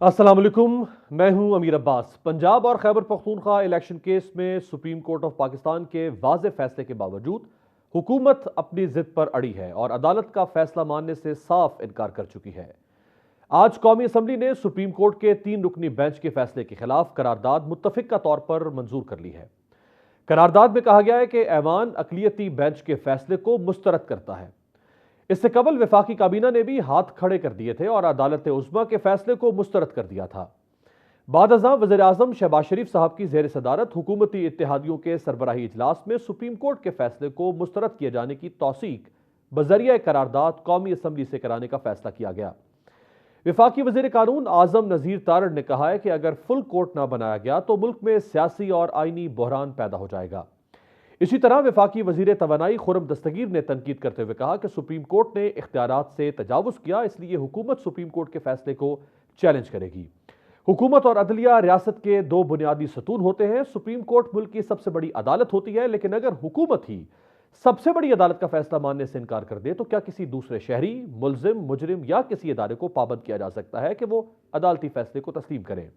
अस्सलाम वालेकुम, मैं हूं अमीर अब्बास। पंजाब और खैबर पख्तूनख्वा इलेक्शन केस में सुप्रीम कोर्ट ऑफ पाकिस्तान के वाज़े फैसले के बावजूद हुकूमत अपनी जिद पर अड़ी है और अदालत का फैसला मानने से साफ इनकार कर चुकी है। आज कौमी असम्बली ने सुप्रीम कोर्ट के 3 रुकनी बेंच के फैसले के खिलाफ करारदाद मुत्तफिका तौर पर मंजूर कर ली है। करारदाद में कहा गया है कि ऐवान अकलियती बेंच के फैसले को मुस्तरद करता है। इससे कबल वफाकी काबीना ने भी हाथ खड़े कर दिए थे और अदालत उज़्मा के फैसले को मुस्तरद कर दिया था। बाद अज़ां वज़ीर आज़म शहबाज शरीफ साहब की ज़ेर सदारत हुकूमती इत्तेहादियों के सरबराही इजलास में सुप्रीम कोर्ट के फैसले को मुस्तरद किए जाने की तौसीक बजरिया करारदाद कौमी असम्बली से कराने का फैसला किया गया। वफाकी वज़ीर कानून आज़म नज़ीर तारड़ ने कहा है कि अगर फुल कोर्ट ना बनाया गया तो मुल्क में सियासी और आइनी बहरान पैदा हो जाएगा। इसी तरह वफाकी वजीर तवानाई खुर्रम दस्तगीर ने तनकीद करते हुए कहा कि सुप्रीम कोर्ट ने इख्तियारात से तजावुज़ किया, इसलिए हुकूमत सुप्रीम कोर्ट के फैसले को चैलेंज करेगी। हुकूमत और अदलिया रियासत के 2 बुनियादी सतून होते हैं। सुप्रीम कोर्ट मुल्क की सबसे बड़ी अदालत होती है, लेकिन अगर हुकूमत ही सबसे बड़ी अदालत का फैसला मानने से इनकार कर दे तो क्या किसी दूसरे शहरी, मुलजिम, मुजरिम या किसी इदारे को पाबंद किया जा सकता है कि वो अदालती फैसले को तस्लीम करें?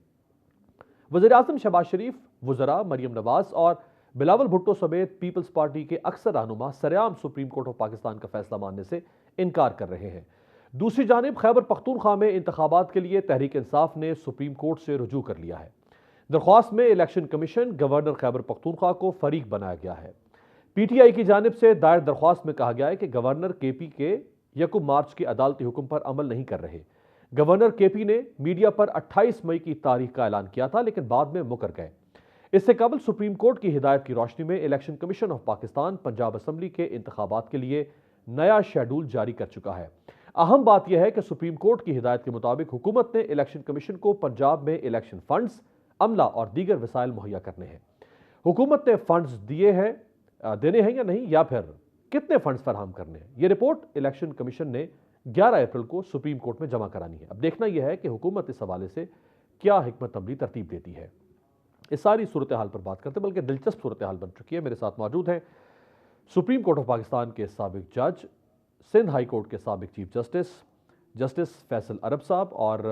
वज़ीर आज़म शहबाज शरीफ, वज़रा मरियम नवाज और बिलावल भुट्टो समेत पीपल्स पार्टी के अक्सर रहनुमा सरेआम सुप्रीम कोर्ट ऑफ पाकिस्तान का फैसला मानने से इनकार कर रहे हैं। दूसरी जानिब खैबर पख्तूनख्वा में इंतखाबात के लिए तहरीक इंसाफ ने सुप्रीम कोर्ट से रुजू कर लिया है। दरख्वास्त में election commission, governor Khyber Pakhtunkhwa को फरीक बनाया गया है। पीटीआई की जानिब से दायर दरख्वास्त में कहा गया है कि गवर्नर केपी के 1 मार्च के अदालती हुक्म पर अमल नहीं कर रहे। गवर्नर केपी ने मीडिया पर 28 मई की तारीख का ऐलान किया था, लेकिन बाद में मुकर गए। इससे कबल सुप्रीम कोर्ट की हिदायत की रोशनी में election commission of Pakistan Punjab assembly के इंतखाबात के लिए नया शेड्यूल जारी कर चुका है। अहम बात यह है कि सुप्रीम कोर्ट की हिदायत के मुताबिक हुकूमत ने इलेक्शन कमीशन को पंजाब में इलेक्शन फंड्स, अमला और दीगर वसाइल मुहैया करने हैं। हुकूमत ने फंड्स देने हैं या नहीं, या फिर कितने फंड्स फराहम करने हैं, यह रिपोर्ट इलेक्शन कमीशन ने 11 अप्रैल को सुप्रीम कोर्ट में जमा करानी है। अब देखना यह है कि हुकूमत इस हवाले से क्या हिकमत अमली तरतीब देती है। इस सारी सूरत हाल पर बात करते, बल्कि दिलचस्प सूरत हाल बन चुकी है। मेरे साथ मौजूद हैं सुप्रीम कोर्ट ऑफ पाकिस्तान के साबिक जज, सिंध हाई कोर्ट के साबिक चीफ जस्टिस फैसल अरब साहब और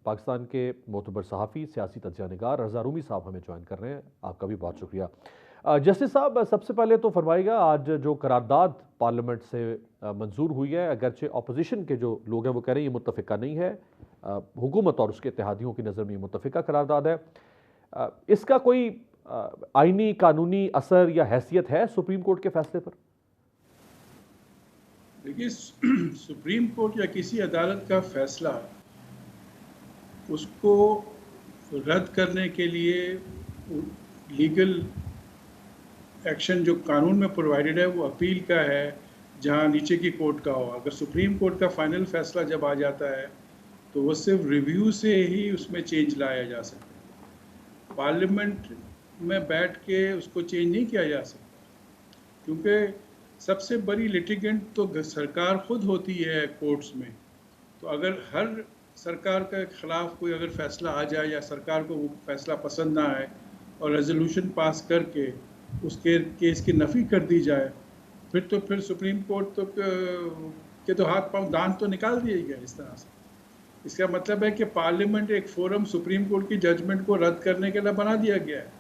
पाकिस्तान के मोतबर सहाफ़ी, सियासी तज्ज़िया-निगार रज़ा रूमी साहब हमें ज्वाइन कर रहे हैं। आपका भी बहुत शुक्रिया। जस्टिस साहब, सबसे पहले तो फरमाइएगा, आज जो करारदाद पार्लियामेंट से मंजूर हुई है, अगरचे अपोजिशन के जो लोग हैं वो कह रहे हैं ये मुत्तफ़िका नहीं है, हुकूमत और उसके इत्तेहादियों की नज़र में मुत्तफ़िका करारदाद है। इसका कोई आईनी कानूनी असर या हैसियत है सुप्रीम कोर्ट के फैसले पर? देखिए, सुप्रीम कोर्ट या किसी अदालत का फैसला उसको रद्द करने के लिए लीगल एक्शन जो कानून में प्रोवाइडेड है वो अपील का है, जहां नीचे की कोर्ट का हो। अगर सुप्रीम कोर्ट का फाइनल फैसला जब आ जाता है तो वो सिर्फ रिव्यू से ही उसमें चेंज लाया जा सकता है। पार्लियामेंट में बैठ के उसको चेंज नहीं किया जा सकता, क्योंकि सबसे बड़ी लिटिगेंट तो सरकार खुद होती है कोर्ट्स में। तो अगर हर सरकार के खिलाफ कोई अगर फैसला आ जाए या सरकार को वो फैसला पसंद ना आए और रेजोल्यूशन पास करके उसके केस की नफ़ी कर दी जाए, फिर सुप्रीम कोर्ट के हाथ पांव दांत तो निकाल दिए गए इस तरह से। इसका मतलब है कि पार्लियामेंट एक फोरम सुप्रीम कोर्ट की जजमेंट को रद्द करने के लिए बना दिया गया है।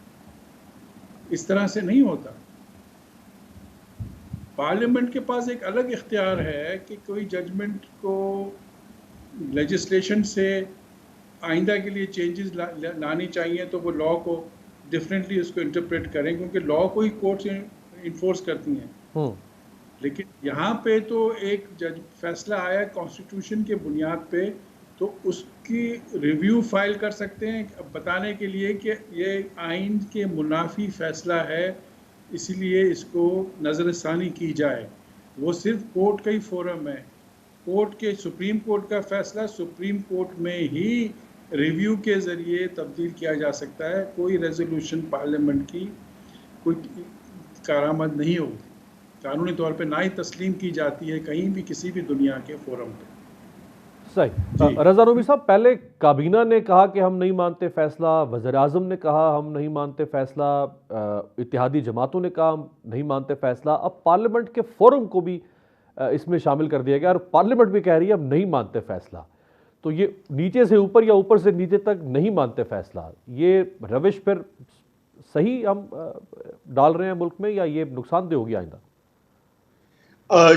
इस तरह से नहीं होता। पार्लियामेंट के पास एक अलग इख्तियार है कि कोई जजमेंट को लेजिस्लेशन से आइंदा के लिए चेंजेस लानी चाहिए तो वो लॉ को डिफरेंटली उसको इंटरप्रेट करें, क्योंकि लॉ को ही कोर्ट्स इन्फोर्स करती हैं। लेकिन यहाँ पे तो एक फैसला आया कॉन्स्टिट्यूशन के बुनियाद पे, तो उसकी रिव्यू फाइल कर सकते हैं बताने के लिए कि ये आइन के मुनाफी फैसला है, इसीलिए इसको नज़रसानी की जाए। वो सिर्फ कोर्ट का ही फोरम है। कोर्ट के सुप्रीम कोर्ट का फैसला सुप्रीम कोर्ट में ही रिव्यू के ज़रिए तब्दील किया जा सकता है। कोई रेजोल्यूशन पार्लियामेंट की कोई कारामद नहीं होती, कानूनी तौर पे ना ही तस्लीम की जाती है कहीं भी किसी भी दुनिया के फोरम पे। सही। रज़ा रूमी साहब, पहले काबीना ने कहा कि हम नहीं मानते फैसला, वज़ीर आज़म ने कहा हम नहीं मानते फैसला, इत्तेहादी जमातों ने कहा हम नहीं मानते फैसला, अब पार्लियामेंट के फोरम को भी इसमें शामिल कर दिया गया और पार्लियामेंट भी कह रही है हम नहीं मानते फैसला। तो ये नीचे से ऊपर या ऊपर से नीचे तक नहीं मानते फैसला, ये रविश फिर सही हम डाल रहे हैं मुल्क में, या ये नुकसानदेह होगी आइंदा?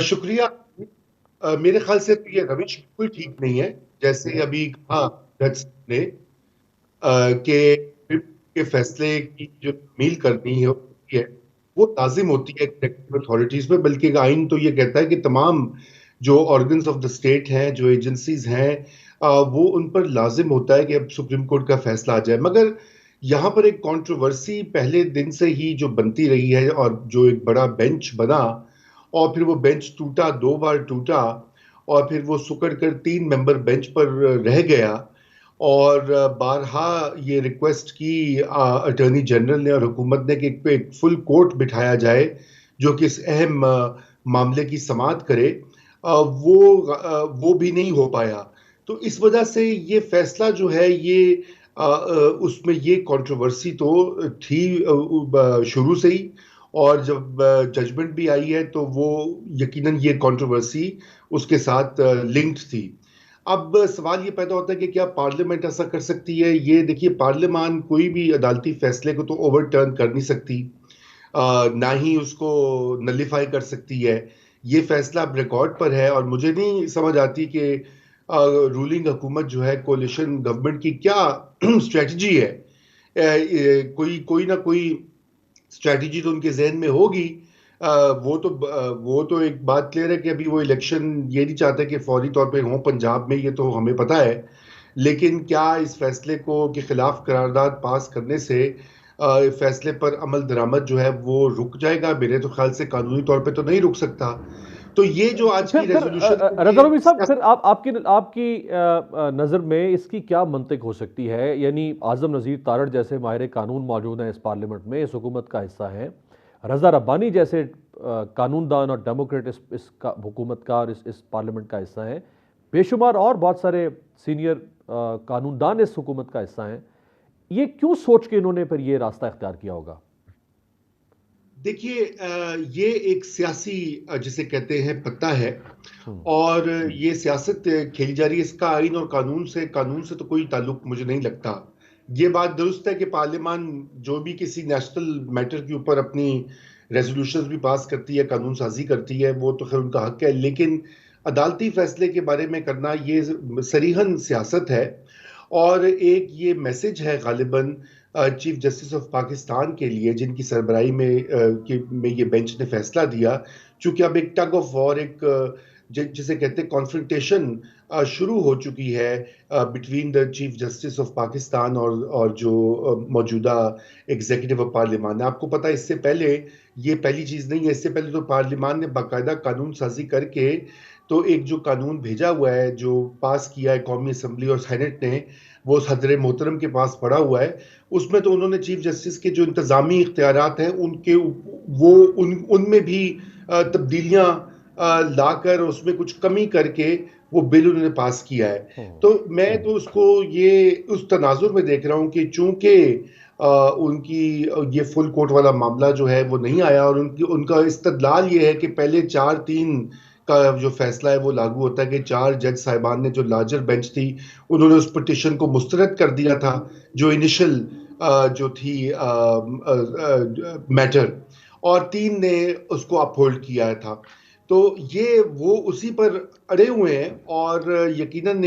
शुक्रिया। मेरे ख्याल से तो ये रविश बिल्कुल ठीक नहीं है। जैसे अभी कहा जज ने के फैसले की जो तमील करनी है वो लाजिम होती है एक्टिव अथॉरिटीज पे, बल्कि आइन तो ये कहता है कि तमाम जो ऑर्गन्स ऑफ द स्टेट हैं, जो एजेंसीज हैं, वो उन पर लाजिम होता है कि अब सुप्रीम कोर्ट का फैसला आ जाए। मगर यहाँ पर एक कंट्रोवर्सी पहले दिन से ही जो बनती रही है, और जो एक बड़ा बेंच बना और फिर वो बेंच टूटा, 2 बार टूटा, और फिर वो सुकड़ कर 3 मेंबर बेंच पर रह गया। और बारहा ये रिक्वेस्ट की अटॉर्नी जनरल ने और हुकूमत ने कि एक फुल कोर्ट बिठाया जाए जो कि इस अहम मामले की समाअत करे। वो भी नहीं हो पाया। तो इस वजह से ये फैसला जो है ये उसमें ये कंट्रोवर्सी तो थी शुरू से ही, और जब जजमेंट भी आई है तो वो यकीनन ये कंट्रोवर्सी उसके साथ लिंक्ड थी। अब सवाल ये पैदा होता है कि क्या पार्लियामेंट ऐसा कर सकती है? ये देखिए, पार्लियामान कोई भी अदालती फैसले को तो ओवरटर्न कर नहीं सकती, ना ही उसको नलिफाई कर सकती है। ये फैसला अब रिकॉर्ड पर है, और मुझे नहीं समझ आती कि रूलिंग हुकूमत जो है, कोलिशन गवर्नमेंट की क्या स्ट्रेटजी है। कोई कोई ना कोई स्ट्रेटजी तो उनके जहन में होगी। वो तो एक बात क्लियर है कि अभी वो इलेक्शन ये नहीं चाहते कि फौरी तौर पे हो पंजाब में, ये तो हमें पता है। लेकिन क्या इस फैसले को के खिलाफ करारदाद पास करने से फैसले पर अमल दरामद जो है वो रुक जाएगा? मेरे तो ख्याल से कानूनी तौर पे तो नहीं रुक सकता। तो ये जो आज की रेजोल्यूशन, रज़ा नबी साहब, फिर आपकी नज़र में इसकी क्या मंतिक हो सकती है? यानी आज़म नज़ीर तारड़ जैसे माहिर कानून मौजूद हैं इस पार्लियामेंट में, इस हुकूमत का हिस्सा हैं, रज़ा रब्बानी जैसे कानूनदान और डेमोक्रेट इस हुकूमत का और इस पार्लियामेंट का हिस्सा हैं, बेशुमार और बहुत सारे सीनियर कानूनदान इस हुकूमत का हिस्सा हैं। ये क्यों सोच के इन्होंने फिर ये रास्ता इख्तियार किया होगा? देखिए, ये एक सियासी जिसे कहते हैं पत्ता है, और ये सियासत खेली जा रही है। इसका आइन और कानून से तो कोई ताल्लुक मुझे नहीं लगता। ये बात दुरुस्त है कि पार्लियामान जो भी किसी नेशनल मैटर के ऊपर अपनी रेजोल्यूशंस भी पास करती है, कानून साजी करती है, वो तो खैर उनका हक है। लेकिन अदालती फैसले के बारे में करना ये सरीहन सियासत है। और एक ये मैसेज है गालिबन चीफ जस्टिस ऑफ पाकिस्तान के लिए, जिनकी सरबराही में ये बेंच ने फैसला दिया। चूंकि अब एक टग ऑफ वॉर, एक जिसे कहते हैं कॉन्फ्रंटेशन शुरू हो चुकी है between the chief justice of Pakistan और जो मौजूदा एग्जीक्यूटिव ऑफ पार्लियामान है। आपको पता है, इससे पहले ये पहली चीज़ नहीं है। इससे पहले तो पार्लियामान ने बाकायदा कानून साजी करके तो एक जो कानून भेजा हुआ है, जो पास किया है कौमी असम्बली और सेनेट ने, वो सदर मोहतरम के पास पड़ा हुआ है। उसमें तो उन्होंने चीफ जस्टिस के जो इंतजामी इख्तियारात हैं उनके उनमें भी तब्दीलियां लाकर उसमें कुछ कमी करके वो बिल उन्होंने पास किया है। तो मैं तो उसको ये उस तनाजुर में देख रहा हूँ कि चूंकि उनकी ये फुल कोर्ट वाला मामला जो है वो नहीं आया, और उनका इस्तदलाल ये है कि पहले 4-3 का जो फैसला है वो लागू होता है कि 4 जज साहिबान ने, जो लार्जर बेंच थी, उन्होंने उस पिटिशन को मुस्तरद कर दिया था जो इनिशियल जो थी मैटर, और 3 ने उसको अपहोल्ड किया था। तो ये वो उसी पर अड़े हुए हैं, और यकीनन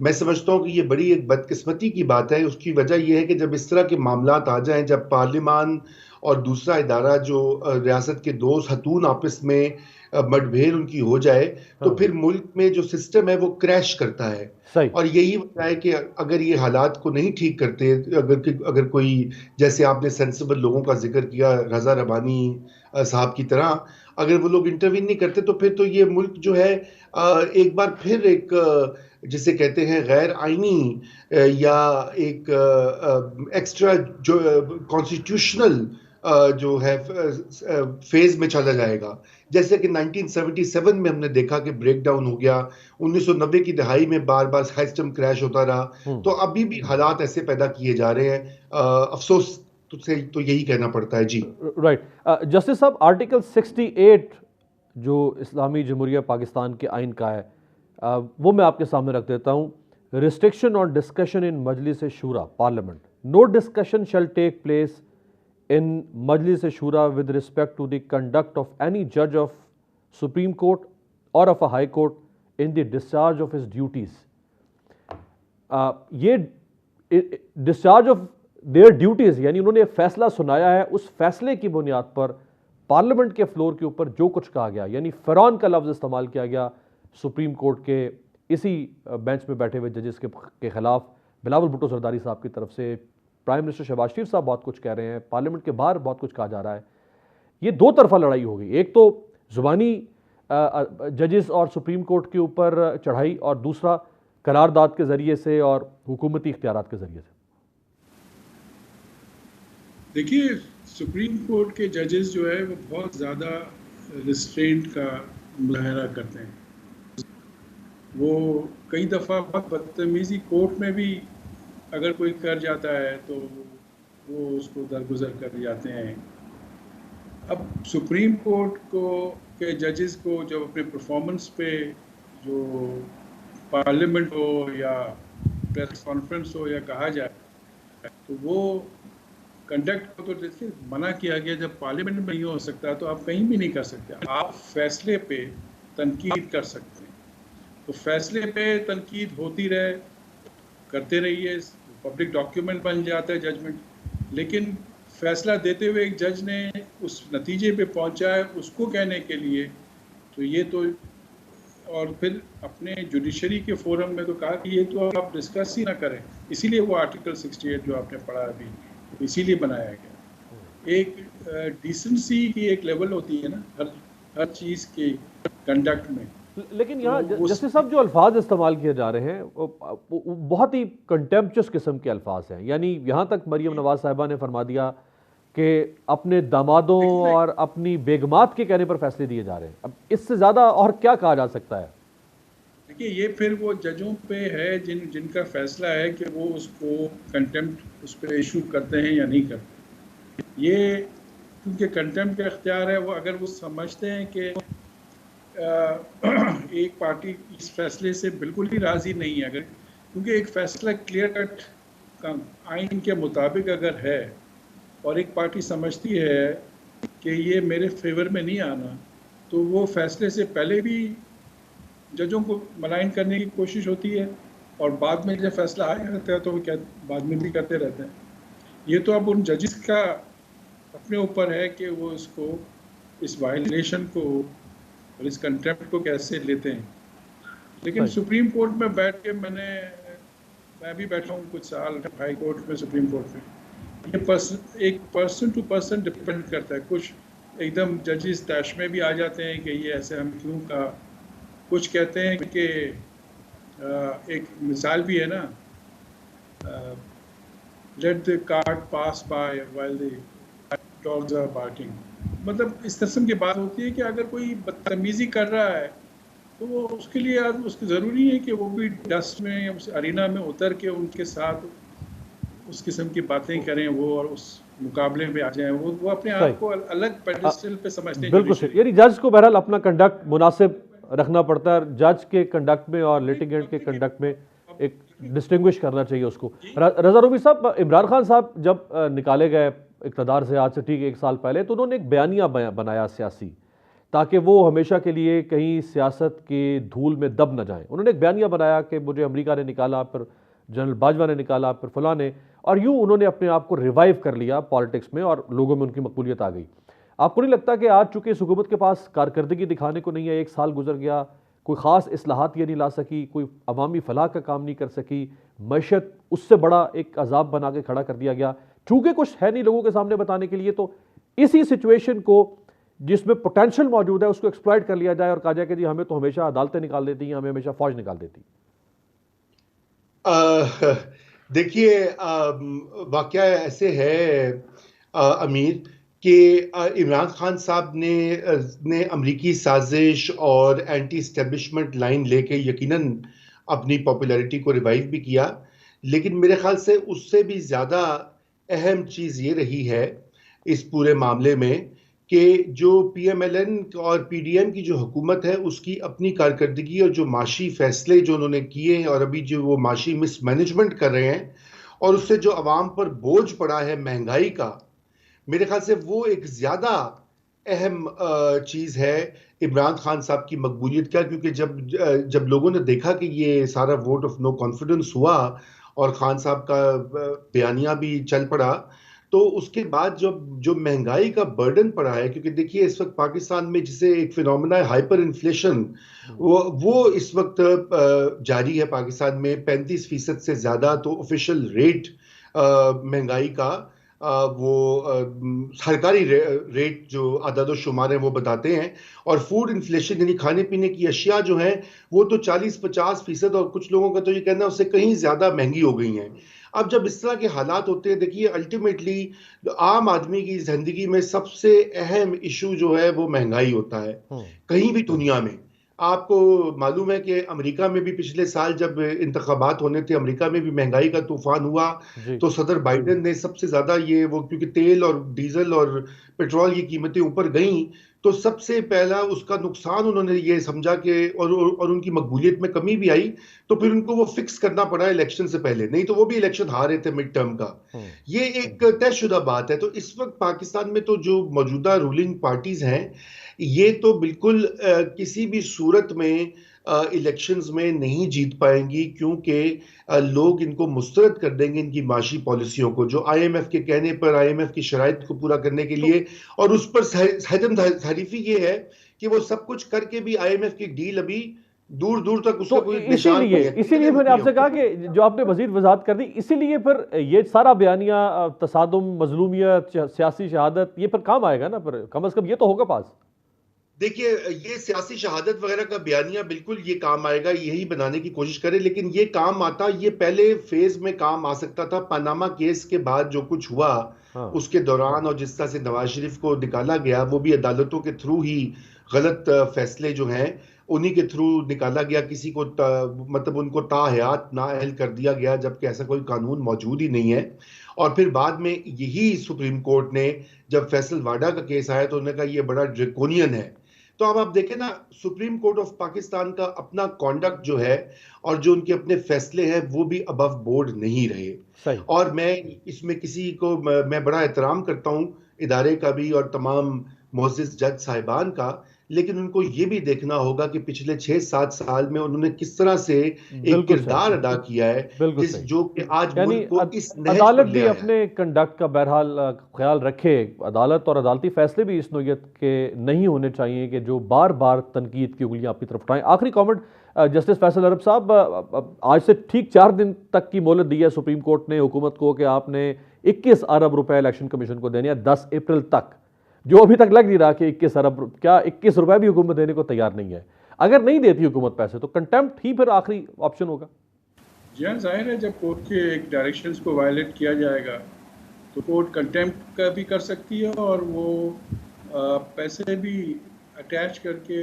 मैं समझता हूँ कि ये बड़ी एक बदकिस्मती की बात है। उसकी वजह यह है कि जब इस तरह के मामलात आ जाएं, जब पार्लियामान और दूसरा इदारा जो रियासत के दो सतून आपस में मतभेद उनकी हो जाए, तो फिर मुल्क में जो सिस्टम है वो क्रैश करता है। और यही वजह है कि अगर ये हालात को नहीं ठीक करते, अगर कोई, जैसे आपने सेंसिबल लोगों का जिक्र किया, रज़ा रब्बानी साहब की तरह, अगर वो लोग इंटरवीन नहीं करते, तो फिर तो ये मुल्क जो है एक बार फिर एक जिसे कहते हैं गैर आईनी या एक एक्स्ट्रा जो कॉन्स्टिट्यूशनल जो है फेज में चला जाएगा। जैसे कि 1977 में हमने देखा कि ब्रेक डाउन हो गया, 1990 की दहाई में बार बार सिस्टम क्रैश होता रहा। तो अभी भी हालात ऐसे पैदा किए जा रहे हैं। अफसोस तो यही कहना पड़ता है। जी राइट। जस्टिस साहब, आर्टिकल 68 जो इस्लामी जमहूरिया पाकिस्तान के आइन का है, वो मैं आपके सामने रख देता हूँ। Restriction on discussion in Majlis Shura parliament, no discussion shall take place in Majlis Shura with respect to the conduct of any जज ऑफ सुप्रीम कोर्ट और of a high court in the discharge of his duties. ये discharge of their duties यानी उन्होंने फैसला सुनाया है, उस फैसले की बुनियाद पर पार्लियामेंट के फ्लोर के ऊपर जो कुछ कहा गया, यानी फ़िरौन का लफ्ज़ इस्तेमाल किया गया सुप्रीम कोर्ट के इसी बेंच में बैठे हुए जजेस के खिलाफ बिलावल भुट्टो जरदारी साहब की तरफ से। प्राइम मिनिस्टर शहबाज शरीफ साहब बहुत कुछ कह रहे हैं, पार्लियामेंट के बाहर बहुत कुछ कहा जा रहा है। ये दो तरफा लड़ाई हो गई, एक तो ज़ुबानी जजेस और सुप्रीम कोर्ट के ऊपर चढ़ाई और दूसरा करारदाद के ज़रिए से और हुकूमती इख्तियारात के ज़रिए से। देखिए, सुप्रीम कोर्ट के जजेस जो है वो बहुत ज़्यादा रिस्ट्रेंट का मुजाहरा करते हैं। वो कई दफ़ा बहुत बदतमीज़ी कोर्ट में भी अगर कोई कर जाता है तो वो उसको दरगुजर कर जाते हैं। अब सुप्रीम कोर्ट के जजेस को जब अपने परफॉर्मेंस पे जो पार्लियामेंट हो या प्रेस कॉन्फ्रेंस हो या कहा जाए तो वो कंडक्ट को तो देखिए मना किया गया। जब पार्लियामेंट में नहीं हो सकता तो आप कहीं भी नहीं कर सकते। आप फैसले पे तनकीद कर सकते हैं, तो फैसले पे तनकीद होती रहे, करते रहिए, पब्लिक डॉक्यूमेंट बन जाता है जजमेंट। लेकिन फैसला देते हुए एक जज ने उस नतीजे पे पहुंचा है उसको कहने के लिए तो ये तो, और फिर अपने जुडिशरी के फोरम में तो कहा कि ये तो आप डिस्कस ही ना करें। इसीलिए वो आर्टिकल 68 जो आपने पढ़ा अभी इसीलिए बनाया गया। एक डिसेंसी की एक लेवल होती है ना हर चीज़ के कंडक्ट में। लेकिन यहाँ जस्टिस साहब जो अल्फाज इस्तेमाल किए जा रहे हैं वो बहुत ही कंटेम्पचुअस किस्म के अल्फाज हैं। यानी यहाँ तक मरियम नवाज साहिबा ने फरमा दिया कि अपने दामादों और अपनी बेगमात के कहने पर फैसले दिए जा रहे हैं। अब इससे ज़्यादा और क्या कहा जा सकता है? देखिए, ये फिर वो जजों पे है जिनका फैसला है कि वो उसको कंटेम्प्ट उस पर इशू करते हैं या नहीं करते। ये क्योंकि कंटेम्प्ट का इख्तियार है, वो अगर वो समझते हैं कि एक पार्टी इस फैसले से बिल्कुल ही राज़ी नहीं है, अगर क्योंकि एक फैसला क्लियर कट आइन के मुताबिक अगर है और एक पार्टी समझती है कि ये मेरे फेवर में नहीं आना, तो वो फैसले से पहले भी जजों को मलाइन करने की कोशिश होती है और बाद में जब फैसला आया रहता है तो वो क्या बाद में भी करते रहते हैं। ये तो अब उन जजेस का अपने ऊपर है कि वो इसको, इस वायलेशन को और इस कंटेम्प्ट को कैसे लेते हैं। लेकिन सुप्रीम कोर्ट में बैठ के मैं भी बैठा हूँ कुछ साल हाई कोर्ट में, सुप्रीम कोर्ट में। ये एक पर्सन टू पर्सन डिपेंड करता है। कुछ एकदम जजेस तैश में भी आ जाते हैं कि ये ऐसे हम क्यों कहा। कुछ कहते हैं कि एक मिसाल भी है ना, let the cart pass by while the dogs are barking. मतलब इस किस्म की बात होती है कि अगर कोई बदतमीजी कर रहा है तो वो उसके लिए उसको ज़रूरी है कि वो भी डस्ट में या उस अरीना में उतर के उनके साथ उस किस्म की बातें करें वो, और उस मुकाबले में आ जाएं। वो अपने आप को अलग पेडेस्टल पे समझते हैं। बिल्कुल, यानी जज को बहरहाल अपना कंडक्ट मुनासिब रखना पड़ता है। जज के कंडक्ट में और लिटिगेंट के कंडक्ट में एक डिस्टिंग्विश करना चाहिए उसको। रज़ा रूबी साहब, इमरान खान साहब जब निकाले गए इक़्तिदार से आज से ठीक 1 साल पहले, तो उन्होंने एक बयानिया बनाया सियासी, ताकि वो हमेशा के लिए कहीं सियासत के धूल में दब न जाएं। उन्होंने एक बयानिया बनाया कि मुझे अमेरिका ने निकाला, फिर जनरल बाजवा ने निकाला, फिर फलां ने, और यूँ उन्होंने अपने आप को रिवाइव कर लिया पॉलिटिक्स में और लोगों में उनकी मकबूलियत आ गई। आपको नहीं लगता कि आज चूंकि इस हुकूमत के पास कारकर्दगी दिखाने को नहीं है, 1 साल गुजर गया, कोई ख़ास इस्लाहात ये नहीं ला सकी, कोई अवामी फलाह का काम नहीं कर सकी, मईशत उससे बड़ा एक अजाब बना के खड़ा कर दिया गया, चूंकि कुछ है नहीं लोगों के सामने बताने के लिए, तो इसी सिचुएशन को जिसमें पोटेंशियल मौजूद है उसको एक्सप्लॉइट कर लिया जाए और कहा जाए कि जी हमें तो हमेशा अदालतें निकाल देती हैं, हमें हमेशा फौज निकाल देती। देखिए, वाकया ऐसे है अमीर कि इमरान खान साहब ने अमरीकी साजिश और एंटी इस्टेब्लिशमेंट लाइन लेके यकीनन अपनी पॉपुलैरिटी को रिवाइव भी किया, लेकिन मेरे ख्याल से उससे भी ज़्यादा अहम चीज़ ये रही है इस पूरे मामले में कि जो पीएमएलएन और पीडीएम की जो हुकूमत है उसकी अपनी कारकर्दगी और जो माशी फैसले जो उन्होंने किए हैं और अभी जो वो माशी मिसमैनेजमेंट कर रहे हैं और उससे जो अवाम पर बोझ पड़ा है महंगाई का, मेरे ख्याल से वो एक ज्यादा अहम चीज है इमरान खान साहब की मकबूलियत का। क्योंकि जब लोगों ने देखा कि ये सारा वोट ऑफ नो कॉन्फिडेंस हुआ और खान साहब का बयानिया भी चल पड़ा, तो उसके बाद जो महंगाई का बर्डन पड़ा है, क्योंकि देखिए इस वक्त पाकिस्तान में जिसे एक फिनोमेना है हाइपर इन्फ्लेशन, वो इस वक्त जारी है पाकिस्तान में 35% से ज्यादा तो ऑफिशियल रेट महंगाई का वो सरकारी रेट जो आदाद शुमार है वो बताते हैं। और फूड इन्फ्लेशन यानी खाने पीने की अशिया जो है वो तो 40-50% और कुछ लोगों का तो ये कहना है उससे कहीं ज्यादा महंगी हो गई हैं। अब जब इस तरह के हालात होते हैं, देखिए अल्टीमेटली आम आदमी की जिंदगी में सबसे अहम इशू जो है वो महंगाई होता है कहीं भी दुनिया में। आपको मालूम है कि अमेरिका में भी पिछले साल जब इंतखाबात होने थे, अमेरिका में भी महंगाई का तूफान हुआ, तो सदर बाइडेन ने सबसे ज्यादा ये वो, क्योंकि तेल और डीजल और पेट्रोल की कीमतें ऊपर गईं, तो सबसे पहला उसका नुकसान उन्होंने ये समझा कि और उनकी मकबूलियत में कमी भी आई, तो फिर उनको वो फिक्स करना पड़ा इलेक्शन से पहले, नहीं तो वो भी इलेक्शन हार रहे थे मिड टर्म का। ये एक तयशुदा बात है। तो इस वक्त पाकिस्तान में तो जो मौजूदा रूलिंग पार्टीज हैं ये तो बिल्कुल किसी भी सूरत में इलेक्शंस में नहीं जीत पाएंगी, क्योंकि लोग इनको मुस्तरद कर देंगे इनकी माशी पॉलिसियों को, जो आईएमएफ के कहने पर आईएमएफ की शराइत को पूरा करने के लिए, और उस पर हजम तारीफी ये है कि वो सब कुछ करके भी आईएमएफ की डील अभी दूर दूर तक उसका कोई निशान नहीं है। इसीलिए मैंने आपसे कहा कि जो आपने मजीद वजाहत कर दी, इसीलिए फिर ये सारा बयानिया तसादुम, मजलूमियत, सियासी शहादत, ये फिर काम आएगा ना, पर कम अज कम ये तो होगा पास। देखिए ये सियासी शहादत वगैरह का बयानिया बिल्कुल ये काम आएगा, यही बनाने की कोशिश करे, लेकिन ये काम आता, ये पहले फेज में काम आ सकता था। पनामा केस के बाद जो कुछ हुआ उसके दौरान, और जिस तरह से नवाज शरीफ को निकाला गया, वो भी अदालतों के थ्रू ही गलत फैसले जो हैं उन्हीं के थ्रू निकाला गया, किसी को मतलब उनको ताहयात नाअहल कर दिया गया, जबकि ऐसा कोई कानून मौजूद ही नहीं है। और फिर बाद में यही सुप्रीम कोर्ट ने जब फैसल वाडा का केस आया तो उन्होंने कहा ये बड़ा ड्रैकोनियन है। तो अब आप देखें ना, सुप्रीम कोर्ट ऑफ पाकिस्तान का अपना कॉन्डक्ट जो है और जो उनके अपने फैसले हैं वो भी अबव बोर्ड नहीं रहे। और मैं इसमें किसी को मैं बड़ा एहतराम करता हूं इदारे का भी और तमाम मोअज़्ज़िज़ जज साहिबान का, लेकिन उनको ये भी देखना होगा कि पिछले 6-7 साल में उन्होंने किस तरह से एक किरदार अदा किया है, जो कि आज मुल्क को इस अदालत भी अपने कंडक्ट का बहरहाल ख्याल रखे। अदालत और अदालती फैसले भी इस नोयत के नहीं होने चाहिए कि जो बार बार तनकीद की उंगलियां आपकी तरफ उठाएं। आखिरी कमेंट जस्टिस फैसल अरब साहब, आज से ठीक 4 दिन तक की मोहलत दी है सुप्रीम कोर्ट ने हुकूमत को कि आपने 21 अरब रुपए इलेक्शन कमीशन को देने हैं 10 अप्रैल तक, जो अभी तक लग नहीं रहा कि 21 अरब, क्या 21 रुपए भी हुकूमत देने को तैयार नहीं है। अगर नहीं देती हुकूमत पैसे तो कंटेम्प्ट ही फिर आखिरी ऑप्शन होगा। जी हाँ, जाहिर है जब कोर्ट के एक डायरेक्शंस को वायलेट किया जाएगा तो कोर्ट कंटेम्प्ट का भी कर सकती है और वो पैसे भी अटैच करके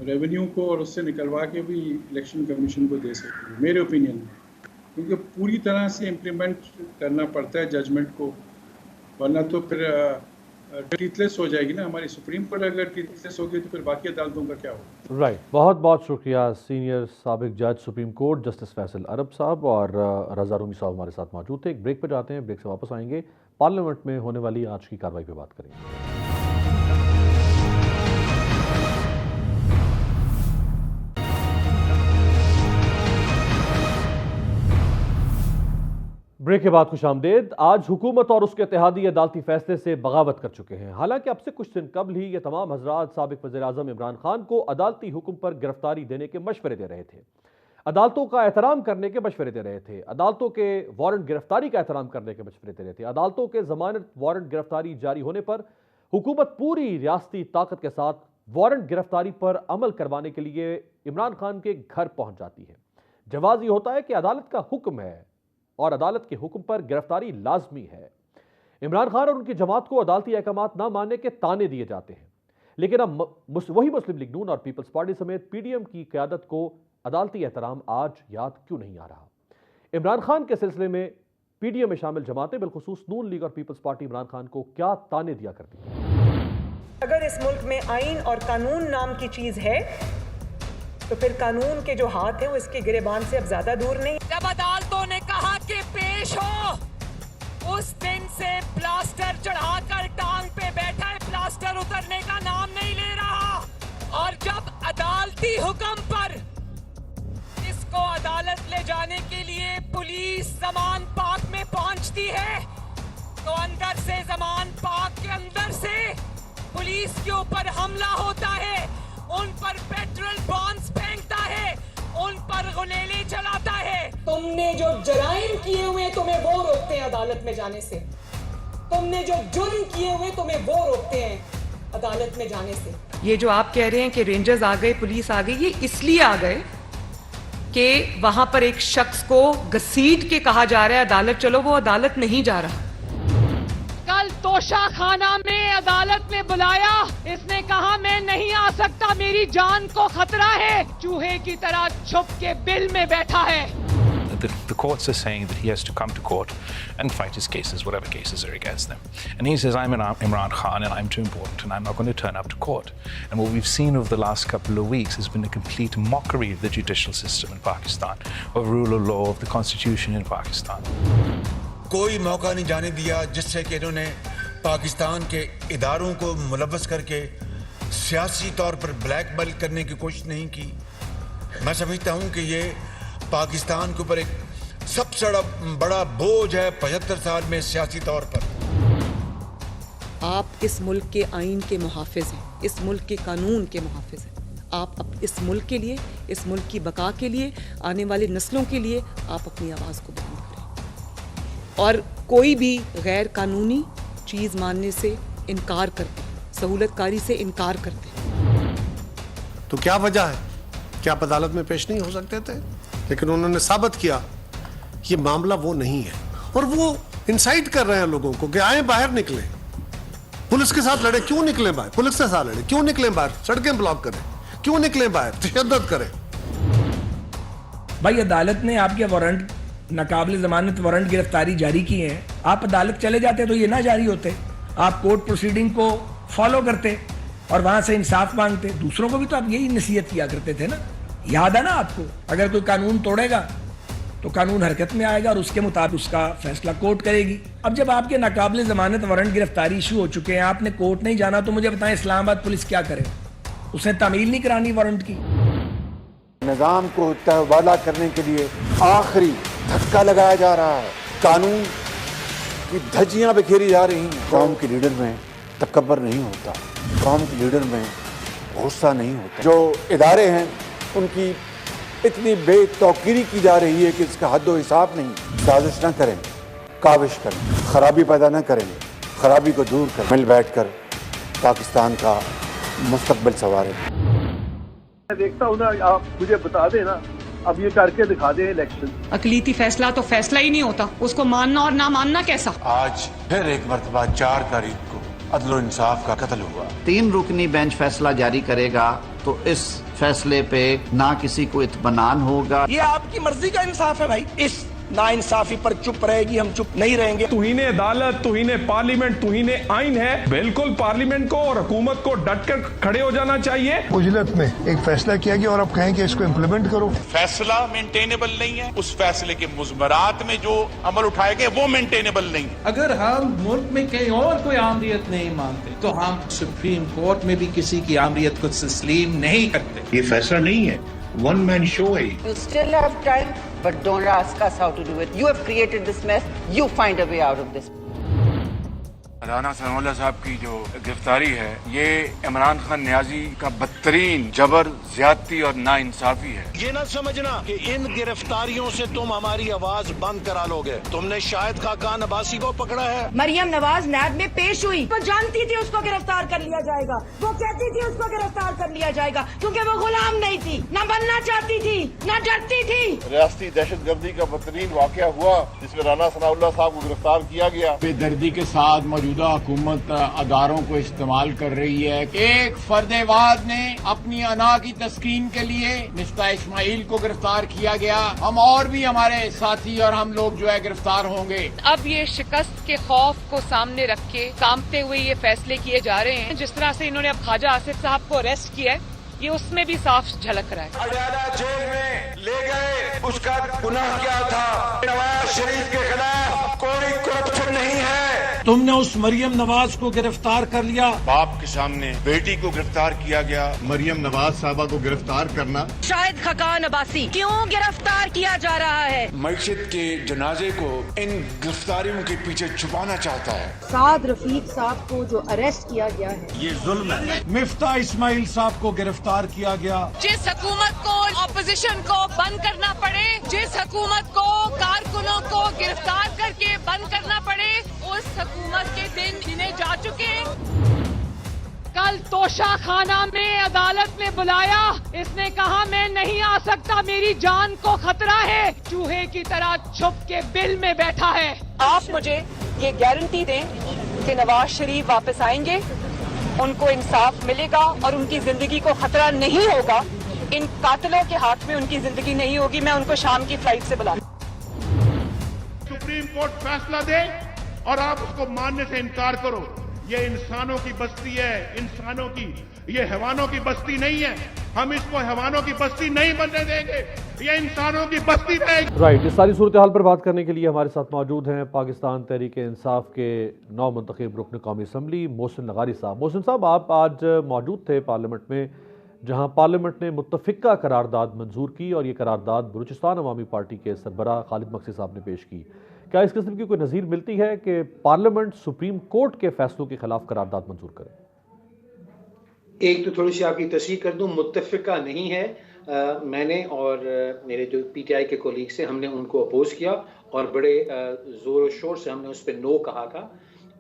रेवेन्यू को और उससे निकलवा के भी इलेक्शन कमीशन को दे सकती है, मेरे ओपिनियन में। क्योंकि पूरी तरह से इम्प्लीमेंट करना पड़ता है जजमेंट को, वरना तो फिर टीथलेस हो जाएगी ना हमारी सुप्रीम कोर्ट। अगर टीथलेस होगी तो फिर बाकी अदालतों का क्या होगा। राइट, बहुत बहुत शुक्रिया सीनियर साबिक जज सुप्रीम कोर्ट जस्टिस फैसल अरब साहब, और रजा रूमी साहब हमारे साथ मौजूद थे। एक ब्रेक पर जाते हैं, ब्रेक से वापस आएंगे, पार्लियामेंट में होने वाली आज की कार्रवाई पर बात करेंगे। ब्रेक के बाद खुशामदेद। आज हुकूमत और उसके इत्तेहादी अदालती फैसले से बगावत कर चुके हैं। हालांकि अब से कुछ दिन कबल ही ये तमाम हजरात साबिक वज़ीर-ए-आज़म इमरान खान को अदालती हुक्म पर गिरफ्तारी देने के मशवरे दे रहे थे, अदालतों का एहतराम करने के मशवरे दे रहे थे, अदालतों के वारंट गिरफ्तारी का एहतराम करने के मशवरे दे रहे थे। अदालतों के जमानत वारंट गिरफ्तारी जारी होने पर हुकूमत पूरी रियासती ताकत के साथ वारंट गिरफ्तारी पर अमल करवाने के लिए इमरान खान के घर पहुंच जाती है। जवाब ये होता है कि अदालत का हुक्म है और अदालत के हुक्म पर गिरफ्तारी लाजमी है। इमरान खान और उनकी जमात को अदालती अहकामात न मानने के ताने दिए जाते हैं, लेकिन अब वही मुस्लिम लीग नून और पीपल्स पार्टी समेत पीडीएम की क़यादत को अदालती एहतराम आज याद क्यों नहीं आ रहा। इमरान खान के सिलसिले में पीडीएम में शामिल जमातें, बिलखुसूस नून लीग और पीपल्स पार्टी, इमरान खान को क्या ताने दिया करती हैं। अगर इस मुल्क में आइन और कानून नाम की चीज है तो फिर कानून के जो हाथ हैं वो इसके गिरेबान से अब ज्यादा दूर नहीं। जब अदालतों ने कहा कि पेश हो, उस दिन से प्लास्टर चढ़ाकर टांग पे बैठा है, प्लास्टर उतरने का नाम नहीं ले रहा। और जब अदालती हुक्म पर इसको अदालत ले जाने के लिए पुलिस जमान पाक में पहुंचती है तो अंदर से जमान पाक के अंदर से पुलिस के ऊपर हमला होता है, उन पर पेट्रोल बॉम्ब्स फेंकता है, उन पर गुलेले चलाता है। तुमने जो जराइम किए हुए तुम्हें वो रोकते हैं अदालत में जाने से, तुमने जो जुर्म किए हुए तुम्हें वो रोकते हैं अदालत में जाने से। ये जो आप कह रहे हैं कि रेंजर्स आ गए, पुलिस आ गई, ये इसलिए आ गए कि वहां पर एक शख्स को घसीट के कहा जा रहा है अदालत चलो, वो अदालत नहीं जा रहा। कल तोशा खाना में अदालत में बुलाया, इसने कहा मैं नहीं आ सकता, मेरी जान को खतरा है, चूहे की तरह छुप के बिल में बैठा है। The courts are saying that he has to come to court and fight his cases, whatever cases are against them. And he says, I'm Imran Khan and I'm too important and I'm not going to turn up to court. And what we've seen over the last couple of weeks has been a complete mockery of the judicial system in Pakistan, of rule of law, of the constitution in Pakistan. कोई मौका नहीं जाने दिया जिससे कि इन्होंने पाकिस्तान के इदारों को मुलव्वस करके सियासी तौर पर ब्लैकमेल करने की कोशिश नहीं की। मैं समझता हूं कि ये पाकिस्तान के ऊपर एक सबसे बड़ा बोझ है 75 साल में सियासी तौर पर। आप इस मुल्क के आइन के मुहाफिज हैं, इस मुल्क के कानून के मुहाफिज हैं। आप इस मुल्क के लिए, इस मुल्क की बका के लिए, आने वाली नस्लों के लिए आप अपनी आवाज़ को बुलंद करें और कोई भी गैर कानूनी चीज़ मानने से इनकार करते, सहूलतकारी से इनकार करते। तो क्या वजह है कि आप अदालत में पेश नहीं हो सकते थे? लेकिन उन्होंने साबित किया ये मामला वो नहीं है और वो इंसाइट कर रहे हैं लोगों को कि आए बाहर निकले, पुलिस के साथ लड़े। क्यों निकले बाहर? पुलिस के साथ लड़े, क्यों निकले बाहर? सड़कें ब्लॉक करें, क्यों निकले बाहर? तशद्दुद करें। भाई अदालत ने आपके वारंट, नाकाबिल जमानत वारंट गिरफ्तारी जारी किए हैं, आप अदालत चले जाते तो ये ना जारी होते, आप कोर्ट प्रोसीडिंग को फॉलो करते और वहां से इंसाफ मांगते। दूसरों को भी तो आप यही नसीहत किया करते थे ना, याद है ना आपको? अगर कोई कानून तोड़ेगा तो कानून हरकत में आएगा और उसके मुताबिक उसका फैसला कोर्ट करेगी। अब जब आपके नाकाबिल जमानत वारंट गिरफ्तारी इशू हो चुके हैं, आपने कोर्ट नहीं जाना, तो मुझे बताएं इस्लामाबाद पुलिस क्या करे? उसने तामील नहीं करानी वारंट की। निजाम को तहवाला करने के लिए आखिरी धक्का लगाया जा रहा है, कानून की धज्जियां बिखेरी जा रही हैं। कौम के लीडर में तकब्बर नहीं होता, कौम के लीडर में गुस्सा नहीं होता। जो इदारे हैं उनकी इतनी बेतौकीरी की जा रही है कि इसका हद्दो हिसाब नहीं। साजिश न करें, काविश करें, खराबी पैदा न करें, खराबी को दूर कर, मिल बैठकर पाकिस्तान का मुस्तकबिल संवारें। मैं देखता हूँ ना, आप मुझे बता दें ना, अब ये करके दिखा दें इलेक्शन। अकलीती फैसला तो फैसला ही नहीं होता, उसको मानना और ना मानना कैसा? आज फिर एक मरतबा 4 तारीख को अदल इंसाफ का कत्ल हुआ। 3 रुकनी बेंच फैसला जारी करेगा तो इस फैसले पे ना किसी को इत्मीनान होगा। ये आपकी मर्जी का इंसाफ है भाई, इस नाइंसाफी पर चुप रहेगी, हम चुप नहीं रहेंगे। तुहीने अदालत, तुहीने पार्लियामेंट, तुहीने आइन है। बिल्कुल पार्लियामेंट को और हुकूमत को डटकर खड़े हो जाना चाहिए। उजलत में एक फैसला किया गया और आप कहें कि इसको इम्प्लीमेंट करो। फैसला मेंटेनेबल नहीं है, उस फैसले के मुज़मरात में जो अमल उठाए गए वो मेंटेनेबल नहीं है। अगर हम मुल्क में कहीं और कोई आमरीत नहीं मानते तो हम सुप्रीम कोर्ट में भी किसी की आमरीत को तस्लीम नहीं करते। ये फैसला नहीं है, वन मैन शो है। You still have time, but don't ask us how to do it. You have created this mess. You find a way out of this. Rana Sanaullah साहब की जो गिरफ्तारी है, ये इमरान खान नियाजी का बदतरीन जबर, ज्यादती और नाइंसाफी है। ये ना समझना कि इन गिरफ्तारियों से तुम हमारी आवाज बंद करा लोगे। तुमने शाहिद खाकान अब्बासी को पकड़ा है, मरियम नवाज नैब में पेश हुई, वो जानती थी उसको गिरफ्तार कर लिया जाएगा, वो कहती थी उसको गिरफ्तार कर लिया जाएगा क्योंकि वो गुलाम नहीं थी, न बनना चाहती थी, न डरती थी। रियासती दहशतगर्दी का बदतरीन वाकया हुआ जिसमें राना सनाउल्लाह साहब को गिरफ्तार किया गया। बेदर्दी के साथ मौजूद मौजूदा हुकूमत अदारों को इस्तेमाल कर रही है। एक फर्देवाद ने अपनी अना की तस्कीन के लिए मिफ्ता इस्माइल को गिरफ्तार किया गया। हम और भी हमारे साथी और हम लोग जो है गिरफ्तार होंगे। अब ये शिकस्त के खौफ को सामने रख के कांपते हुए ये फैसले किए जा रहे हैं। जिस तरह से इन्होंने अब ख्वाजा आसिफ साहब को अरेस्ट किया है, ये उसमें भी साफ झलक रहा है। अडयाला जेल में ले गए, उसका गुनाह क्या था? नवाज शरीफ के खिलाफ कोई करप्शन नहीं है। तुमने उस मरियम नवाज को गिरफ्तार कर लिया। बाप के सामने बेटी को गिरफ्तार किया गया। मरियम नवाज साहबा को गिरफ्तार करना। शाहिद खकान अब्बासी क्यों गिरफ्तार किया जा रहा है? मईशत के जनाजे को इन गिरफ्तारियों के पीछे छुपाना चाहता है। साद रफीक साहब को जो अरेस्ट किया गया है, ये जुल्म है। मिफ्ता इस्माइल साहब को गिरफ्तार किया गया। जिस हुकूमत को ऑपोजिशन को बंद करना पड़े, जिस हुकूमत को कारकुनों को गिरफ्तार करके बंद करना पड़े, उस हुकूमत के दिन गिने जा चुके हैं। कल तोशा खाना में अदालत में बुलाया, इसने कहा मैं नहीं आ सकता, मेरी जान को खतरा है। चूहे की तरह छुप के बिल में बैठा है। आप मुझे ये गारंटी दें कि नवाज शरीफ वापस आएंगे, उनको इंसाफ मिलेगा और उनकी जिंदगी को खतरा नहीं होगा। इन कातिलों के हाथ में उनकी जिंदगी नहीं होगी। मैं उनको शाम की फ्लाइट से बुला। सुप्रीम कोर्ट फैसला दे और आप उसको मानने से इनकार करो। ये इंसानों की बस्ती है, इंसानों की, ये हैवानों की बस्ती नहीं है। हम इसको हैवानों की बस्ती नहीं बनने देंगे, ये इंसानों की बस्ती रहेगी। राइट, इस सारी सूरत हाल पर बात करने के लिए हमारे साथ मौजूद हैं पाकिस्तान तहरीक इंसाफ के नौ मुंतखब रुकन कौमी असम्बली मोहसिन लगारी साहब। मोहसिन साहब, आप आज मौजूद थे पार्लियामेंट में, जहां पार्लियामेंट ने मुत्तफ़िका करारदाद मंजूर की और ये करारदाद बलूचिस्तान अवामी पार्टी के सरबराह खालिद मकसी साहब ने पेश की। क्या इस किस्म की कोई नज़ीर मिलती है कि पार्लियामेंट सुप्रीम कोर्ट के फैसलों के खिलाफ करारदाद मंजूर करे? एक तो थोड़ी सी आपकी तस्दीक कर दूं, मुत्तफ़िका नहीं है। मैंने और मेरे जो पीटीआई के कोलीग्स हैं, हमने उनको अपोज किया और बड़े ज़ोर और शोर से हमने उस पर नो कहा था।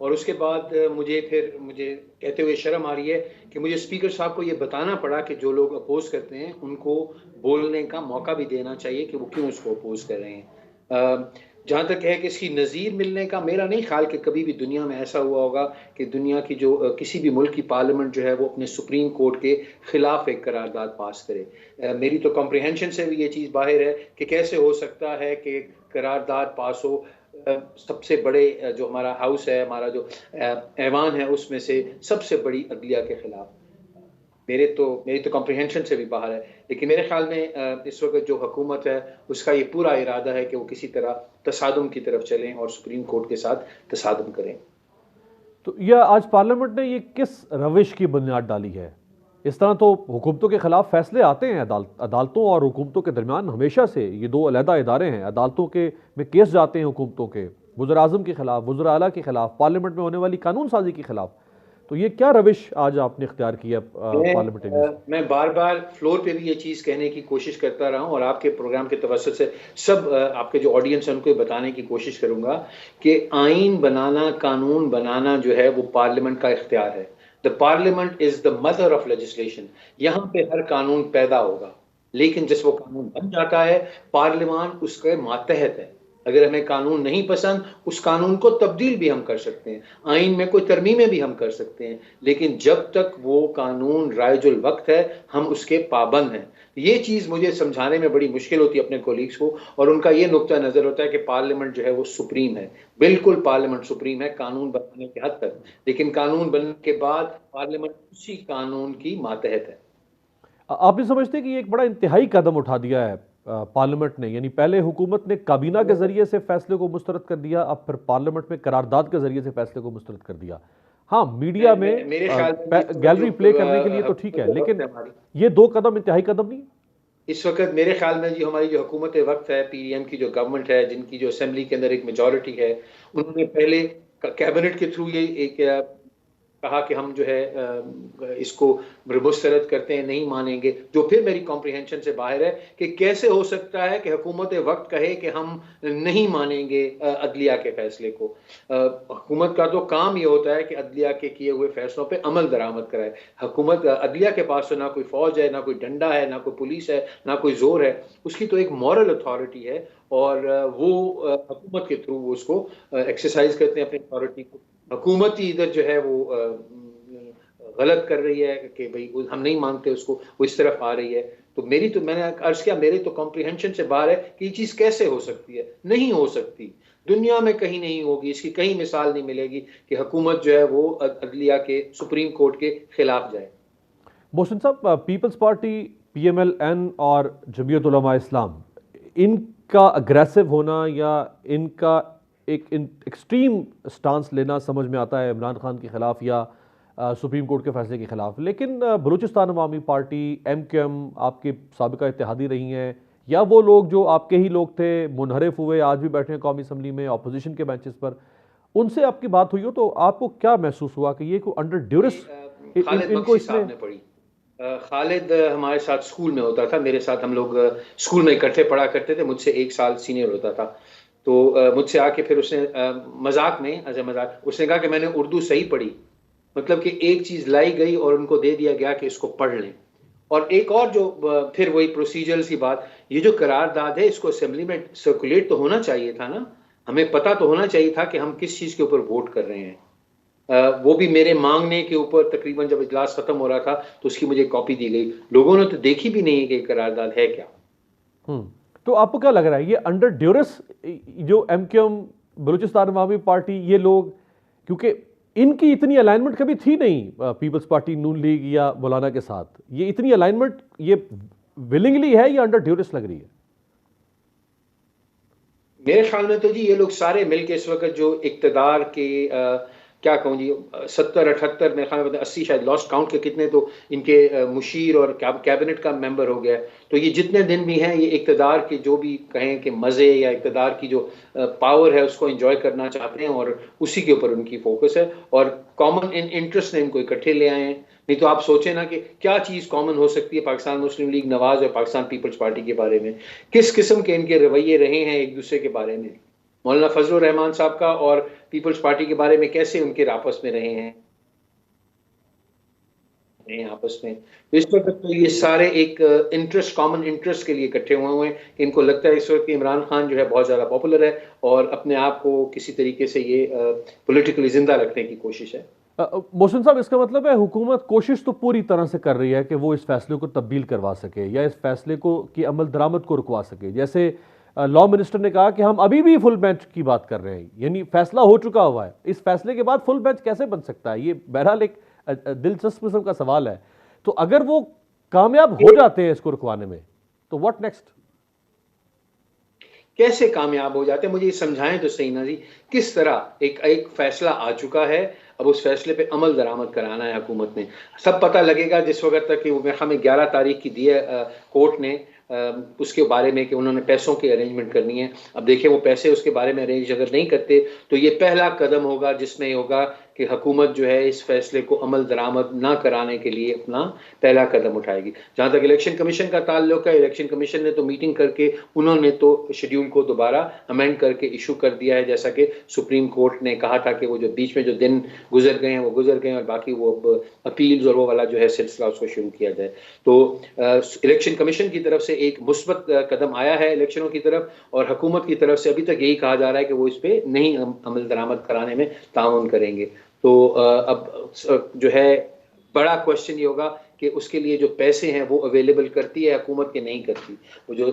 और उसके बाद मुझे कहते हुए शर्म आ रही है कि मुझे स्पीकर साहब को ये बताना पड़ा कि जो लोग अपोज करते हैं उनको बोलने का मौका भी देना चाहिए कि वो क्यों उसको अपोज कर रहे हैं। जहाँ तक है कि इसकी नज़ीर मिलने का मेरा नहीं ख्याल कि कभी भी दुनिया में ऐसा हुआ होगा कि दुनिया की जो किसी भी मुल्क की पार्लियामेंट जो है वो अपने सुप्रीम कोर्ट के ख़िलाफ़ एक करारदाद पास करे। मेरी तो कॉम्प्रिहेंशन से भी ये चीज़ बाहर है कि कैसे हो सकता है कि करारदाद पास हो सबसे बड़े जो हमारा हाउस है, हमारा जो ऐवान है, उसमें से सबसे बड़ी अदलिया के ख़िलाफ़। मेरी तो कॉम्प्रिहेंशन से भी बाहर है। लेकिन मेरे ख्याल में इस वक्त जो हुकूमत है उसका ये पूरा इरादा है कि वो किसी तरह तसादुम की तरफ चलें और सुप्रीम कोर्ट के साथ तसादुम करें। तो यह आज पार्लियामेंट ने ये किस रविश की बुनियाद डाली है? इस तरह तो हुकूमतों के खिलाफ फैसले आते हैं, अदालतों और हुकूमतों के दरमियान हमेशा से ये दो अलहदा इदारे हैं। अदालतों के में केस जाते हैं हुकूमतों के, वज़ीर आज़म के खिलाफ, वज़ीर आला के खिलाफ, पार्लियामेंट में होने वाली कानून साजी के खिलाफ। तो ये क्या रविश आज आपने इख्तियार किया पार्लियामेंट में? मैं बार बार फ्लोर पे भी ये चीज़ कहने की कोशिश करता रहा हूँ और आपके प्रोग्राम के तवज्जुह से सब आपके जो ऑडियंस है उनको बताने की कोशिश करूँगा कि आइन बनाना, कानून बनाना जो है वो पार्लियामेंट का इख्तियार है। The parliament is the mother of legislation. यहाँ पे हर कानून पैदा होगा, लेकिन जब वो कानून बन जाता है पार्लियामान उसके मातहत है। अगर हमें कानून नहीं पसंद, उस कानून को तब्दील भी हम कर सकते हैं, आइन में कोई तरमीमें भी हम कर सकते हैं, लेकिन जब तक वो कानून राइजुल वक्त है हम उसके पाबंद हैं। ये चीज़ मुझे समझाने में बड़ी मुश्किल होती है अपने कोलीग्स को, और उनका ये नुक्ता नज़र होता है कि पार्लियामेंट जो है वो सुप्रीम है। बिल्कुल पार्लियामेंट सुप्रीम है कानून बनाने के हद तक, लेकिन कानून बनने के बाद पार्लियामेंट उसी कानून की मातहत है। आप ये समझते हैं कि ये एक बड़ा इंतहाई कदम उठा दिया है पार्लियामेंट ने? यानी पहले हुकूमत ने काबीना के जरिए से फैसले को मुस्तरद कर दिया, अब फिर पार्लियामेंट में करारदाद के जरिए से फैसले को मुस्तरद कर दिया। हाँ, मीडिया में गैलरी प्ले करने के लिए तो ठीक है, लेकिन ये दो कदम इंतहाई कदम नहीं? इस वक्त मेरे ख्याल में जो हमारी जो हुकूमत वक्त है, पीडीएम की जो गवर्नमेंट है, जिनकी जो असेंबली के अंदर एक मेजॉरिटी है, उन्होंने पहले कैबिनेट के थ्रू ये एक कहा कि हम जो है इसको मुस्तरद करते हैं, नहीं मानेंगे, जो फिर मेरी कॉम्प्रिहेंशन से बाहर है कि कैसे हो सकता है कि हुकूमत वक्त कहे कि हम नहीं मानेंगे अदलिया के फैसले को। हुकूमत का तो काम ये होता है कि अदलिया के किए हुए फैसलों पे अमल दरामद कराए। हुकूमत अदलिया के पास तो ना कोई फौज है, ना कोई डंडा है, ना कोई पुलिस है, ना कोई जोर है, उसकी तो एक मॉरल अथॉरिटी है और वो हुकूमत के थ्रू वो उसको एक्सरसाइज करते हैं अपनी अथॉरिटी को। हुकूमत ही इधर जो है वो गलत कर रही है कि भाई हम नहीं मानते उसको, वो इस तरफ आ रही है। तो मैंने अर्ज किया, मेरे तो कॉम्प्रिहेंशन से बाहर है कि ये चीज़ कैसे हो सकती है। नहीं हो सकती, दुनिया में कहीं नहीं होगी, इसकी कहीं मिसाल नहीं मिलेगी कि हुकूमत जो है वो अदलिया के सुप्रीम कोर्ट के खिलाफ जाए। मोहसिन साहब, पीपल्स पार्टी, PMLN और जमीयत उलमा इस्लाम, इनका अग्रेसिव होना या इनका एक एक्सट्रीम स्टांस लेना समझ में आता है इमरान खान के खिलाफ या सुप्रीम कोर्ट के फैसले के खिलाफ, लेकिन बलूचिस्तान अवामी पार्टी, MQM आपके साबिका इत्तेहादी रही हैं, या वो लोग जो आपके ही लोग थे, मुनहरिफ हुए, आज भी बैठे हैं कौमी असम्बली में अपोजिशन के बेंचेस पर, उनसे आपकी बात हुई हो तो आपको क्या महसूस हुआ कि ये को अंडर ड्यूरेस इनको इसमें पड़ी? खालिद हमारे साथ स्कूल में होता था, मेरे साथ हम लोग स्कूल में इकट्ठे पढ़ा करते थे, मुझसे 1 साल सीनियर होता था। तो मुझसे आके फिर उसने मजाक में उसने कहा कि मैंने उर्दू सही पढ़ी, मतलब कि एक चीज़ लाई गई और उनको दे दिया गया कि इसको पढ़ लें। और एक और जो फिर वही प्रोसीजर्स की बात, ये जो करारदाद है इसको असेंबली में सर्कुलेट तो होना चाहिए था ना, हमें पता तो होना चाहिए था कि हम किस चीज़ के ऊपर वोट कर रहे हैं। वो भी मेरे मांगने के ऊपर, तकरीबन जब इजलास खत्म हो रहा था तो उसकी मुझे कॉपी दी गई, लोगों ने तो देखी भी नहीं कि करारदाद है क्या। तो आपको क्या लग रहा है ये अंडर ड्यूरेस जो MQM, बलूचिस्तान अवामी पार्टी, ये लोग, क्योंकि इनकी इतनी अलाइनमेंट कभी थी नहीं पीपल्स पार्टी, नून लीग या मौलाना के साथ, ये इतनी अलाइनमेंट ये विलिंगली है या अंडर ड्यूरेस लग रही है? मेरे ख्याल में तो जी ये लोग सारे मिलके इस वक्त जो इक्तदार के क्या कहूँ जी 70-78 मेरे ख्याल में 80 शायद लॉस्ट काउंट के कितने तो इनके मुशीर और कैबिनेट का मेंबर हो गया। तो ये जितने दिन भी हैं ये इक्तदार के जो भी कहें कि मज़े या इक्तदार की जो पावर है उसको एंजॉय करना चाहते हैं और उसी के ऊपर उनकी फोकस है और कॉमन इंटरेस्ट ने इनको इकट्ठे ले आए हैं। नहीं तो आप सोचें ना कि क्या चीज़ कॉमन हो सकती है पाकिस्तान मुस्लिम लीग नवाज और पाकिस्तान पीपल्स पार्टी के बारे में, किस किस्म के इनके रवैये रहे हैं एक दूसरे के बारे में। मौलाना फजलुर रहमान साहब का और पीपल्स पार्टी के बारे में कैसे उनके आपस में रहे हैं आपस में। तो इस वक्त तो ये सारे एक इंटरेस्ट, कॉमन इंटरेस्ट के लिए इकट्ठे हुए हैं। इनको लगता है इस वक्त इमरान खान जो है बहुत ज़्यादा पॉपुलर है और अपने आप को किसी तरीके से ये पॉलिटिकली जिंदा रखने की कोशिश है। मोहसिन साहब, इसका मतलब है हुकूमत कोशिश तो पूरी तरह से कर रही है कि वो इस फैसले को तब्दील करवा सके या इस फैसले को की अमल दरामद को रुकवा सके। जैसे लॉ मिनिस्टर ने कहा कि हम अभी भी फुल बेंच की बात कर रहे हैं, यानी फैसला हो चुका हुआ है, इस फैसले के बाद फुल बेंच कैसे बन सकता है? ये बहरहाल एक दिलचस्प किस्म का सवाल है। तो अगर वो कामयाब हो जाते हैं इसको रुकवाने में तो व्हाट नेक्स्ट? कैसे कामयाब हो जाते हैं मुझे समझाएं तो सही ना जी। किस तरह एक फैसला आ चुका है, अब उस फैसले पे अमल दरामद कराना है हुकूमत ने। सब पता लगेगा जिस वक्त तक कि वो हमें 11 तारीख की दी है कोर्ट ने उसके बारे में कि उन्होंने पैसों की अरेंजमेंट करनी है। अब देखिए वो पैसे उसके बारे में अरेंज अगर नहीं करते तो ये पहला कदम होगा जिसमें होगा कि हुकूमत जो है इस फैसले को अमल दरामद ना कराने के लिए अपना पहला कदम उठाएगी। जहाँ तक इलेक्शन कमीशन का ताल्लुक है, इलेक्शन कमीशन ने तो मीटिंग करके उन्होंने तो शेड्यूल को दोबारा अमेंड करके इशू कर दिया है, जैसा कि सुप्रीम कोर्ट ने कहा था कि वो जो बीच में जो दिन गुजर गए हैं वो गुजर गए हैं और बाकी वो अपील्स और वो वाला जो है सिलसिला उसको शुरू किया जाए। तो इलेक्शन कमीशन की तरफ से एक मुस्बत कदम आया है इलेक्शनों की तरफ और हुकूमत की तरफ से अभी तक यही कहा जा रहा है कि वो इस पर नहीं अमल दरामद कराने में ताउन करेंगे। तो अब जो है बड़ा क्वेश्चन ये होगा कि उसके लिए जो पैसे हैं वो अवेलेबल करती है हुकूमत के नहीं करती। वो जो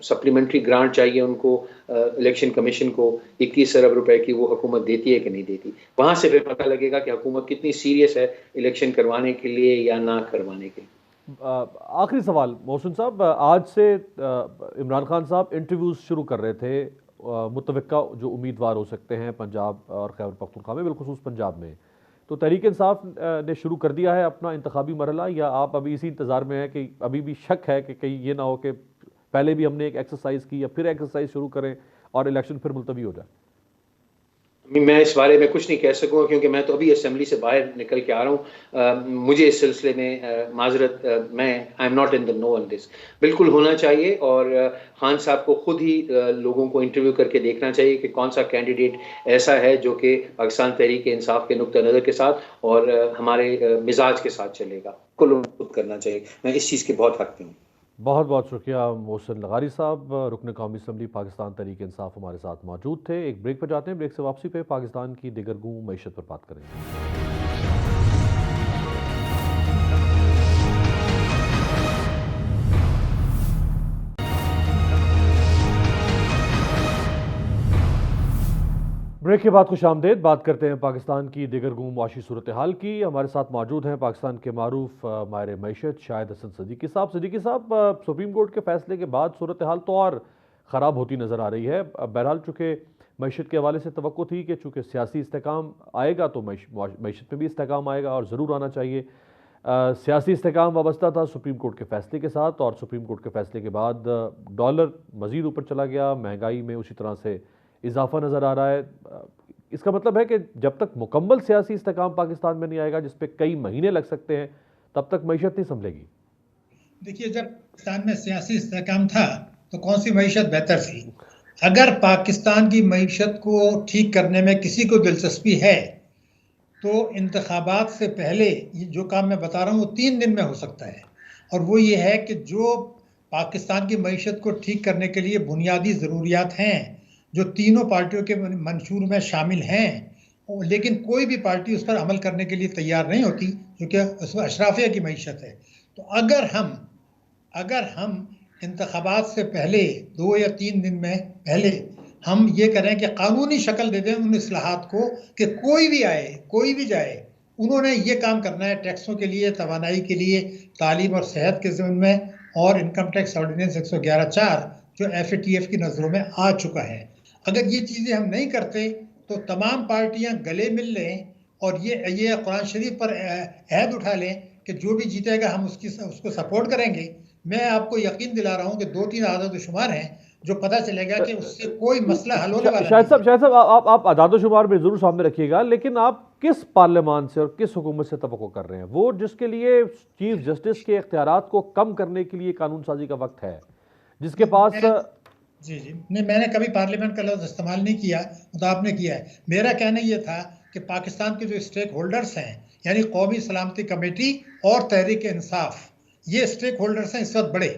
सप्लीमेंट्री ग्रांट चाहिए उनको इलेक्शन कमीशन को 21 अरब रुपए की वो हुकूमत देती है कि नहीं देती। वहाँ से फिर पता लगेगा कि हुकूमत कितनी सीरियस है इलेक्शन करवाने के लिए या ना करवाने के लिए। आखिरी सवाल मोहसिन साहब, आज से इमरान खान साहब इंटरव्यूज़ शुरू कर रहे थे मुतवक्का जो उम्मीदवार हो सकते हैं पंजाब और खैबर पख्तूनख्वा में, बिलखुसूस पंजाब में। तो तहरीक इंसाफ ने शुरू कर दिया है अपना इंतखाबी मरहला, या आप अभी इसी इंतज़ार में है कि अभी भी शक है कि कहीं ये ना हो कि पहले भी हमने एक एक्सरसाइज की या फिर एक्सरसाइज शुरू करें और इलेक्शन फिर मुलतवी हो जाए? मैं इस बारे में कुछ नहीं कह सकूँगा क्योंकि मैं तो अभी असेंबली से बाहर निकल के आ रहा हूँ। मुझे इस सिलसिले में माजरत, मैं I am not in the know on this. बिल्कुल होना चाहिए और खान साहब को खुद ही लोगों को इंटरव्यू करके देखना चाहिए कि कौन सा कैंडिडेट ऐसा है जो कि पाकिस्तान तहरीक इंसाफ के नुक्ता नज़र के साथ और हमारे मिजाज के साथ चलेगा। खुद करना चाहिए। मैं इस चीज़ के बहुत हक़ में हूँ। बहुत बहुत शुक्रिया मोहसिन लगारी साहब। रुकन कौमी असम्बली पाकिस्तान तहरीक इंसाफ हमारे साथ मौजूद थे। एक ब्रेक पर जाते हैं, ब्रेक से वापसी पे पाकिस्तान की दिगरगूं मईशत पर बात करेंगे। ब्रेक के बाद खुशामदेद। बात करते हैं पाकिस्तान की दिगरगूं मुआशी सूरत हाल की। हमारे साथ मौजूद हैं पाकिस्तान के मारूफ माहिर मईशत शाहिद हसन सिद्दीकी साहब। सिद्दीकी साहब, सुप्रीम कोर्ट के फैसले के बाद सूरत हाल तो और ख़राब होती नज़र आ रही है। बहरहाल चूँकि मईशत के हवाले से तवक्को थी कि चूँकि सियासी इस्तेकाम आएगा तो मईशत में भी इस्तेकाम आएगा और ज़रूर आना चाहिए। सियासी इस्तेकाम वाबस्ता था सुप्रीम कोर्ट के फैसले के साथ, और सुप्रीम कोर्ट के फैसले के बाद डॉलर मज़ीद ऊपर चला गया, महंगाई में उसी तरह से इजाफा नज़र आ रहा है। इसका मतलब है कि जब तक मुकम्मल सियासी इस्तेकाम पाकिस्तान में नहीं आएगा, जिस पे कई महीने लग सकते हैं, तब तक मईशत नहीं संभलेगी। देखिए, जब पाकिस्तान में सियासी इस्तेकाम था तो कौन सी मईशत बेहतर थी? अगर पाकिस्तान की मईशत को ठीक करने में किसी को दिलचस्पी है तो इंतखाबात से पहले ये जो काम मैं बता रहा हूँ वो 3 दिन में हो सकता है। और वो ये है कि जो पाकिस्तान की मईशत को ठीक करने के लिए बुनियादी ज़रूरियात हैं, जो तीनों पार्टियों के मंशूर में शामिल हैं, लेकिन कोई भी पार्टी उस पर अमल करने के लिए तैयार नहीं होती, क्योंकि उसमें अशराफिया की मईशत है। तो अगर हम इंतखाबात से पहले 2 या 3 दिन में पहले हम ये करें कि कानूनी शक्ल दे दें उन इस्लाहात को कि कोई भी आए, कोई भी जाए, उन्होंने ये काम करना है टैक्सों के लिए, तवानाई के लिए, तालीम और सेहत के ज़िम्मे में, और इनकम टैक्स ऑर्डिनेंस 111(4) जो FATF की नज़रों में आ चुका है। अगर ये चीज़ें हम नहीं करते तो तमाम पार्टियां गले मिल लें और ये कुरान शरीफ पर अहद उठा लें कि जो भी जीतेगा हम उसको सपोर्ट करेंगे। मैं आपको यकीन दिला रहा हूं कि 2-3 आदाद-ओ-शुमार हैं जो पता चलेगा कि उससे कोई मसला हल होने वाला नहीं। शायद साहब आप आदाद-ओ-शुमार में जरूर सामने रखिएगा, लेकिन आप किस पार्लियामान से और किस हुकूमत से तवक्को कर रहे हैं? वो जिसके लिए चीफ जस्टिस के इख्तियारात को कम करने के लिए कानून साजी का वक्त है, जिसके पास जी नहीं, मैंने कभी पार्लियामेंट का लफ्ज़ इस्तेमाल नहीं किया, तो आपने किया है। मेरा कहना ये था कि पाकिस्तान के जो स्टेक होल्डर्स हैं, यानी कौमी सलामती कमेटी और तहरीक इंसाफ, ये स्टेक होल्डर्स हैं इस वक्त बड़े।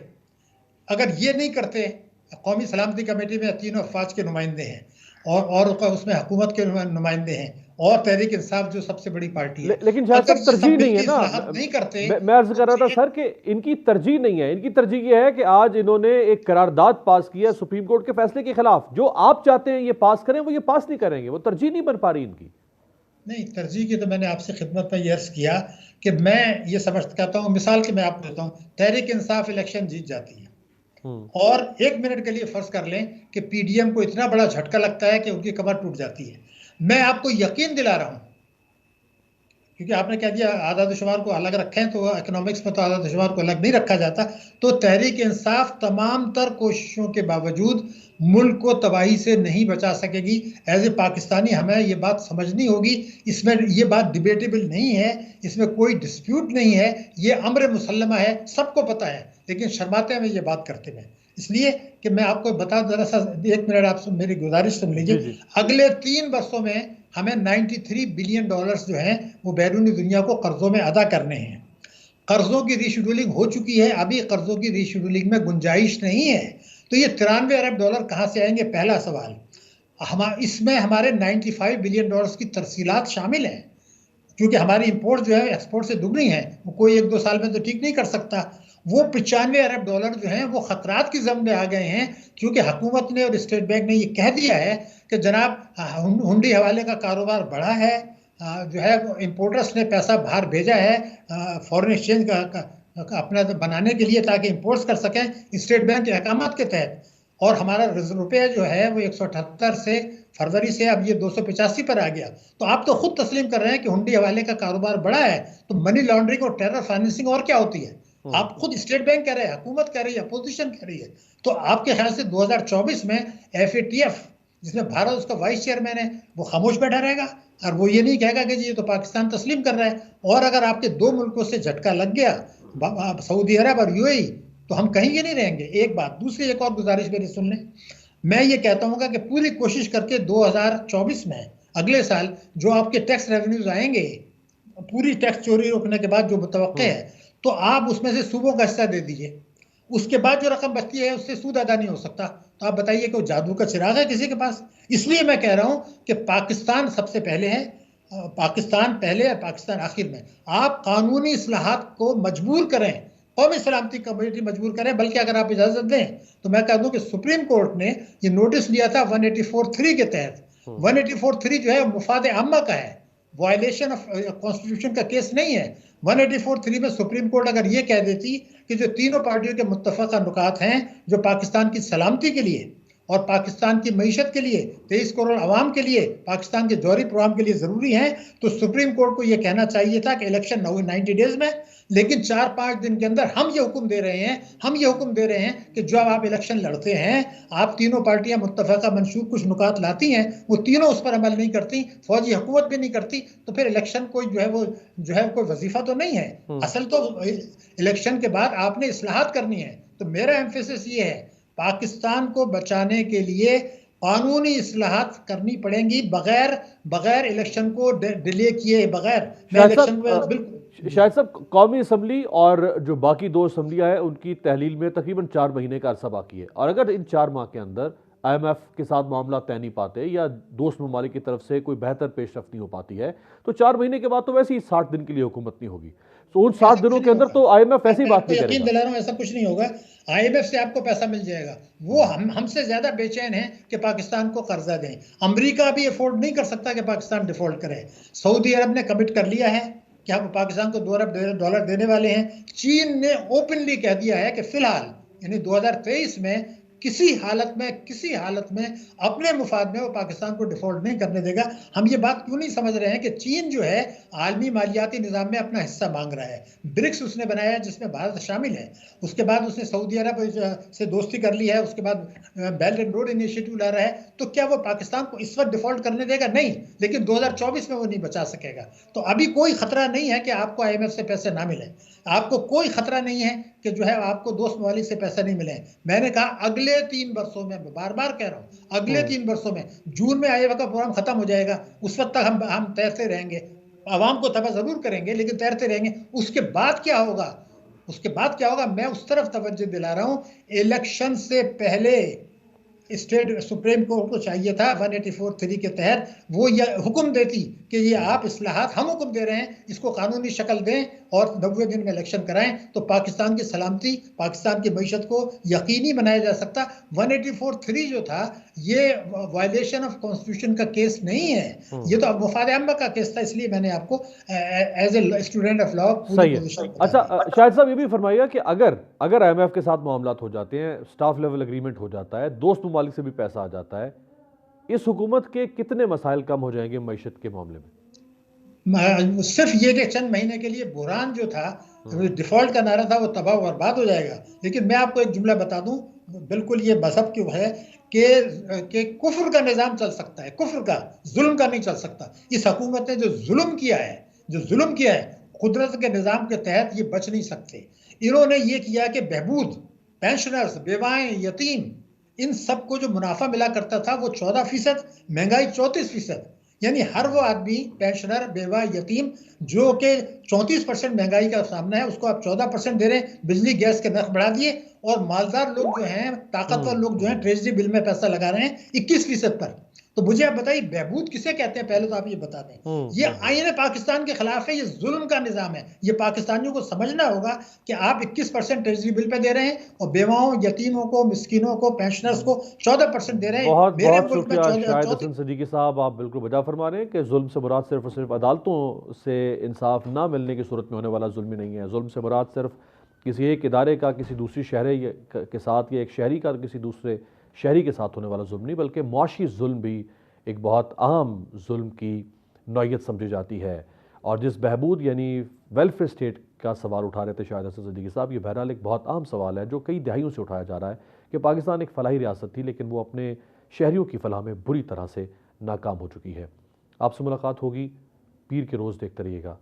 अगर ये नहीं करते, कौमी सलामती कमेटी में तीनों अफवाज के नुमाइंदे हैं और उसमें हुकूमत के नुमाइंदे हैं, और तहरीक इंसाफ जो सबसे बड़ी पार्टी है। लेकिन शायद तरजीह नहीं है ना, नहीं करते। मैं अर्ज कर रहा था सर कि इनकी तरजीह नहीं है। इनकी तरजीह ये है कि आज इन्होंने एक करारदाद पास किया सुप्रीम कोर्ट के फैसले के खिलाफ। जो आप चाहते हैं ये पास करें, वो ये पास नहीं करेंगे। वो तरजीह नहीं बन पा रही इनकी। नहीं, तरजीह की तो मैंने आपसे खिदमत में ये अर्ज किया कि मैं ये समझ कहता हूँ, मिसाल के मैं आपको देता हूँ, तहरीक इंसाफ इलेक्शन जीत जाती है और 1 मिनट के लिए फर्ज कर लें कि PDM को इतना बड़ा झटका लगता है कि उनकी कमर टूट जाती है। मैं आपको यकीन दिला रहा हूं, क्योंकि आपने कह दिया आदाद-ओ-शुमार को अलग रखें, तो इकोनॉमिक्स में तो आदाद-ओ-शुमार को अलग नहीं रखा जाता। तो तहरीक इंसाफ तमाम तर कोशिशों के बावजूद मुल्क को तबाही से नहीं बचा सकेगी। एज ए पाकिस्तानी हमें ये बात समझनी होगी। इसमें ये बात डिबेटेबल नहीं है, इसमें कोई डिस्प्यूट नहीं है, ये अम्र मुसल्लमा है, सबको पता है, लेकिन शर्माते हैं ये बात करते हैं। इसलिए कि मैं आपको बता, जरा सा 1 मिनट आप मेरी गुजारिश सुन लीजिए। अगले 3 वर्षों में हमें $93 बिलियन जो हैं वो बैरूनी दुनिया को कर्जों में अदा करने हैं। कर्जों की रीशेड्यूलिंग हो चुकी है, अभी कर्जों की रीशेड्यूलिंग में गुंजाइश नहीं है। तो ये $93 अरब कहाँ से आएंगे? पहला सवाल। इसमें हमारे $95 बिलियन की तरसीलात शामिल हैं, क्योंकि हमारी इंपोर्ट जो है एक्सपोर्ट से दुगनी है। वो कोई 1-2 साल में तो ठीक नहीं कर सकता। वो $95 अरब जो हैं वो खतरात की जम में आ गए हैं, क्योंकि हुकूमत ने और स्टेट बैंक ने ये कह दिया है कि जनाब हुंडी हवाले का कारोबार बढ़ा है, जो है इंपोर्टर्स ने पैसा बाहर भेजा है फॉरेन एक्सचेंज का अपना बनाने के लिए, ताकि इंपोर्ट्स कर सकें स्टेट बैंक के अहकामात के तहत। और हमारा रुपया जो है वो 178 से फरवरी से अब ये 285 पर आ गया। तो आप तो खुद तस्लीम कर रहे हैं कि हुंडी हवाले का कारोबार बढ़ा है, तो मनी लॉन्ड्रिंग और टेरर फाइनेंसिंग और क्या होती है? आप खुद स्टेट बैंक कह रहे हैं, हुकूमत कह रही है, अपोजिशन कह रही है। तो आपके ख्याल से 2024 में FATF, जिसमें भारत उसका वाइस चेयरमैन है, वो खामोश बैठा रहेगा और वो ये नहीं कहेगा कि ये तो पाकिस्तान तस्लीम कर रहा है? और अगर आपके 2 मुल्कों से झटका लग गया, सऊदी अरब और UAE, तो हम कहीं ये नहीं रहेंगे। एक बात। दूसरी एक और गुजारिश मेरी सुन लें। मैं ये कहता हूँ कि पूरी कोशिश करके 2024 में, अगले साल, जो आपके टैक्स रेवेन्यूज आएंगे पूरी टैक्स चोरी रोकने के बाद जो मुतवक्के है, तो आप उसमें से सूबों का हिस्सा दे दीजिए। उसके बाद जो रकम बचती है उससे सूद अदा नहीं हो सकता। तो आप बताइए कि जादू का चिराग है किसी के पास? इसलिए मैं कह रहा हूं कि पाकिस्तान सबसे पहले है, पाकिस्तान पहले है, पाकिस्तान आखिर में। आप कानूनी इस्लाहात को मजबूर करें, कौमी सलामती कमेटी मजबूर करें, बल्कि अगर आप इजाजत दें तो मैं कह दूं कि सुप्रीम कोर्ट ने ये नोटिस लिया था 184(3) के तहत। 184(3) जो है मुफाद आम्मा का है, वायलेशन ऑफ कॉन्स्टिट्यूशन का केस नहीं है। 184(3) में सुप्रीम कोर्ट अगर ये कह देती कि जो तीनों पार्टियों के मुत्तफ़क़ा नुकात हैं जो पाकिस्तान की सलामती के लिए और पाकिस्तान की मईशत के लिए, 23 करोड़ अवाम के लिए, पाकिस्तान के जौहरी प्रोग्राम के लिए ज़रूरी हैं, तो सुप्रीम कोर्ट को ये कहना चाहिए था कि इलेक्शन 90 डेज में, लेकिन 4-5 दिन के अंदर हम ये हुक्म दे रहे हैं कि जब आप इलेक्शन लड़ते हैं, आप तीनों पार्टियां मुत्तफ़क़ा मंशूर कुछ नुकात लाती हैं, वो तीनों उस पर अमल नहीं करती, फौजी हुकूमत भी नहीं करती, तो फिर इलेक्शन कोई जो है कोई वजीफा तो नहीं है। असल तो इलेक्शन के बाद आपने इस्लाहात करनी है। तो मेरा एम्फेसिस ये है, पाकिस्तान को बचाने के लिए कानूनी इस्लाहात करनी पड़ेंगी, बगैर इलेक्शन को डिले किए बगैर। शायद साहब, कौमी असम्बली और जो बाकी 2 असम्बलियाँ हैं उनकी तहलील में तकरीबन 4 महीने का अरसा बाकी है, और अगर इन 4 माह के अंदर IMF के साथ मामला तय नहीं पाते या दोस्त ममालिक की तरफ से कोई बेहतर पेशरफ्त नहीं हो पाती है, तो 4 महीने के बाद तो वैसे ही 60 दिन के लिए हुकूमत नहीं होगी। तो उन 60 दिनों के अंदर तो IMF ऐसी बात नहीं करेगा। यकीन दिला रहा हूं, ऐसा कुछ नहीं होगा। IMF से आपको पैसा मिल जाएगा। वो हमसे ज्यादा बेचैन है कि पाकिस्तान को कर्जा दें। अमेरिका भी अफोर्ड नहीं कर सकता कि पाकिस्तान डिफॉल्ट करे। सऊदी अरब ने कमिट कर लिया है कि हम पाकिस्तान को $2 अरब देने वाले हैं। चीन ने ओपनली कह दिया है कि फिलहाल यानी 2023 में किसी हालत में अपने मुफाद में वो पाकिस्तान को डिफॉल्ट नहीं करने देगा। हम ये बात क्यों नहीं समझ रहे हैं कि चीन जो है आलमी मालियाती निज़ाम में अपना हिस्सा मांग रहा है। ब्रिक्स उसने बनाया है जिसमें भारत शामिल है। उसके बाद उसने सऊदी अरब से दोस्ती कर ली है। उसके बाद बेल्ट एंड रोड इनिशिएटिव ला रहा है। तो क्या वो पाकिस्तान को इस वक्त डिफॉल्ट करने देगा? नहीं, लेकिन 2024 में वो नहीं बचा सकेगा। तो अभी कोई खतरा नहीं है कि आपको IMF से पैसे ना मिले। आपको कोई खतरा नहीं है कि जो है आपको दोस्त ममालिक से पैसे नहीं मिले। मैंने कहा अगले 3 वर्षों में, बार-बार कह रहा हूं, अगले 3 वर्षों में, जून में IMF का प्रोग्राम खत्म हो जाएगा। उस वक्त तक हम तैरते रहेंगे, आवाम को तबाह जरूर करेंगे लेकिन तैरते रहेंगे। उसके बाद क्या होगा? मैं उस तरफ तवज्जो दिला रहा हूं। इलेक्शन से पहले स्टेट सुप्रीम कोर्ट को चाहिए था 184(3) के तहत वो ये हुक्म देती कि ये आप इस्लाहात, हम हुक्म दे रहे हैं, इसको कानूनी शक्ल दें और 90 दिन में इलेक्शन कराएं, तो पाकिस्तान की सलामती, पाकिस्तान की मईशत को यकीनी बनाया जा सकता। 184(3) जो था ये वायलेशन ऑफ कॉन्स्टिट्यूशन का केस नहीं है, ये तो मुफाद आम्मा का केस था। इसलिए मैंने आपको as a student of law पूरी पोजीशन। अच्छा शाहिद साहब, ये भी फरमाइएगा कि अगर IMF के साथ मामलात हो जाते हैं, स्टाफ लेवल एग्रीमेंट हो जाता है, दोस्त ममालिक से भी पैसा आ जाता है, इस हुकूमत के कितने मसाइल कम हो जाएंगे मईशत के मामले में? सिर्फ ये कि चंद महीने के लिए बुरान जो था, डिफॉल्ट का नारा था, वो तबाह बर्बाद हो जाएगा। लेकिन मैं आपको एक जुमला बता दूं, बिल्कुल ये मजहब क्यों है कि कुफ्र का निजाम चल सकता है, कुफ्र का, जुल्म का नहीं चल सकता। इस हुकूमत ने जो जुल्म किया है कुदरत के निजाम के तहत, ये बच नहीं सकते। इन्होंने ये किया कि बहबूद, पेंशनर्स, बेवाएं, यतीम, इन सबको जो मुनाफा मिला करता था वो 14%, महंगाई 34%। यानी हर वो आदमी, पेंशनर, बेवा, यतीम, जो कि 34% महंगाई का सामना है, उसको आप 14% दे रहे हैं। बिजली गैस के नर्ख बढ़ा दिए और मालदार लोग जो हैं, ताकतवर लोग जो हैं, ट्रेजरी बिल में पैसा लगा रहे हैं 21% पर। तो मुझे आप बताइए बहबूद किसे कहते हैं? पहले तो आप ये बता दें। ये आईन पाकिस्तान के खिलाफ है, ये जुल्म का निजाम है। ये पाकिस्तानियों को समझना होगा कि आप 21% ट्रेजरी बिल पे दे रहे हैं और बेवाओं, यतीमों को, मिस्किनों को, पेंशनर्स को 14% दे रहे हैं। बहुत शुक्रिया शाहिद हसन सिद्दीकी साहब, आप बिल्कुल वजह फरमा रहे हैं कि जुल्म से मुराद सिर्फ और सिर्फ अदालतों से इंसाफ ना मिलने की सूरत में होने वाला जुल्म नहीं है। जुल्म से मुराद सिर्फ किसी एक इदारे का किसी दूसरी शहरी के साथ या एक शहरी का किसी दूसरे शहरी के साथ होने वाला जुल्म नहीं, बल्कि मुआशी जुल्म भी एक बहुत अहम जुल्म की नौयत समझी जाती है। और जिस बहबूद यानी वेलफेयर स्टेट का सवाल उठा रहे थे शाहिद हसन सिद्दीकी साहब, ये बहरहाल एक बहुत अहम सवाल है जो कई दहाइयों से उठाया जा रहा है कि पाकिस्तान एक फलाही रियासत थी लेकिन वो अपने शहरियों की फलाह में बुरी तरह से नाकाम हो चुकी है। आपसे मुलाकात होगी पीर के रोज़, देखते रहिएगा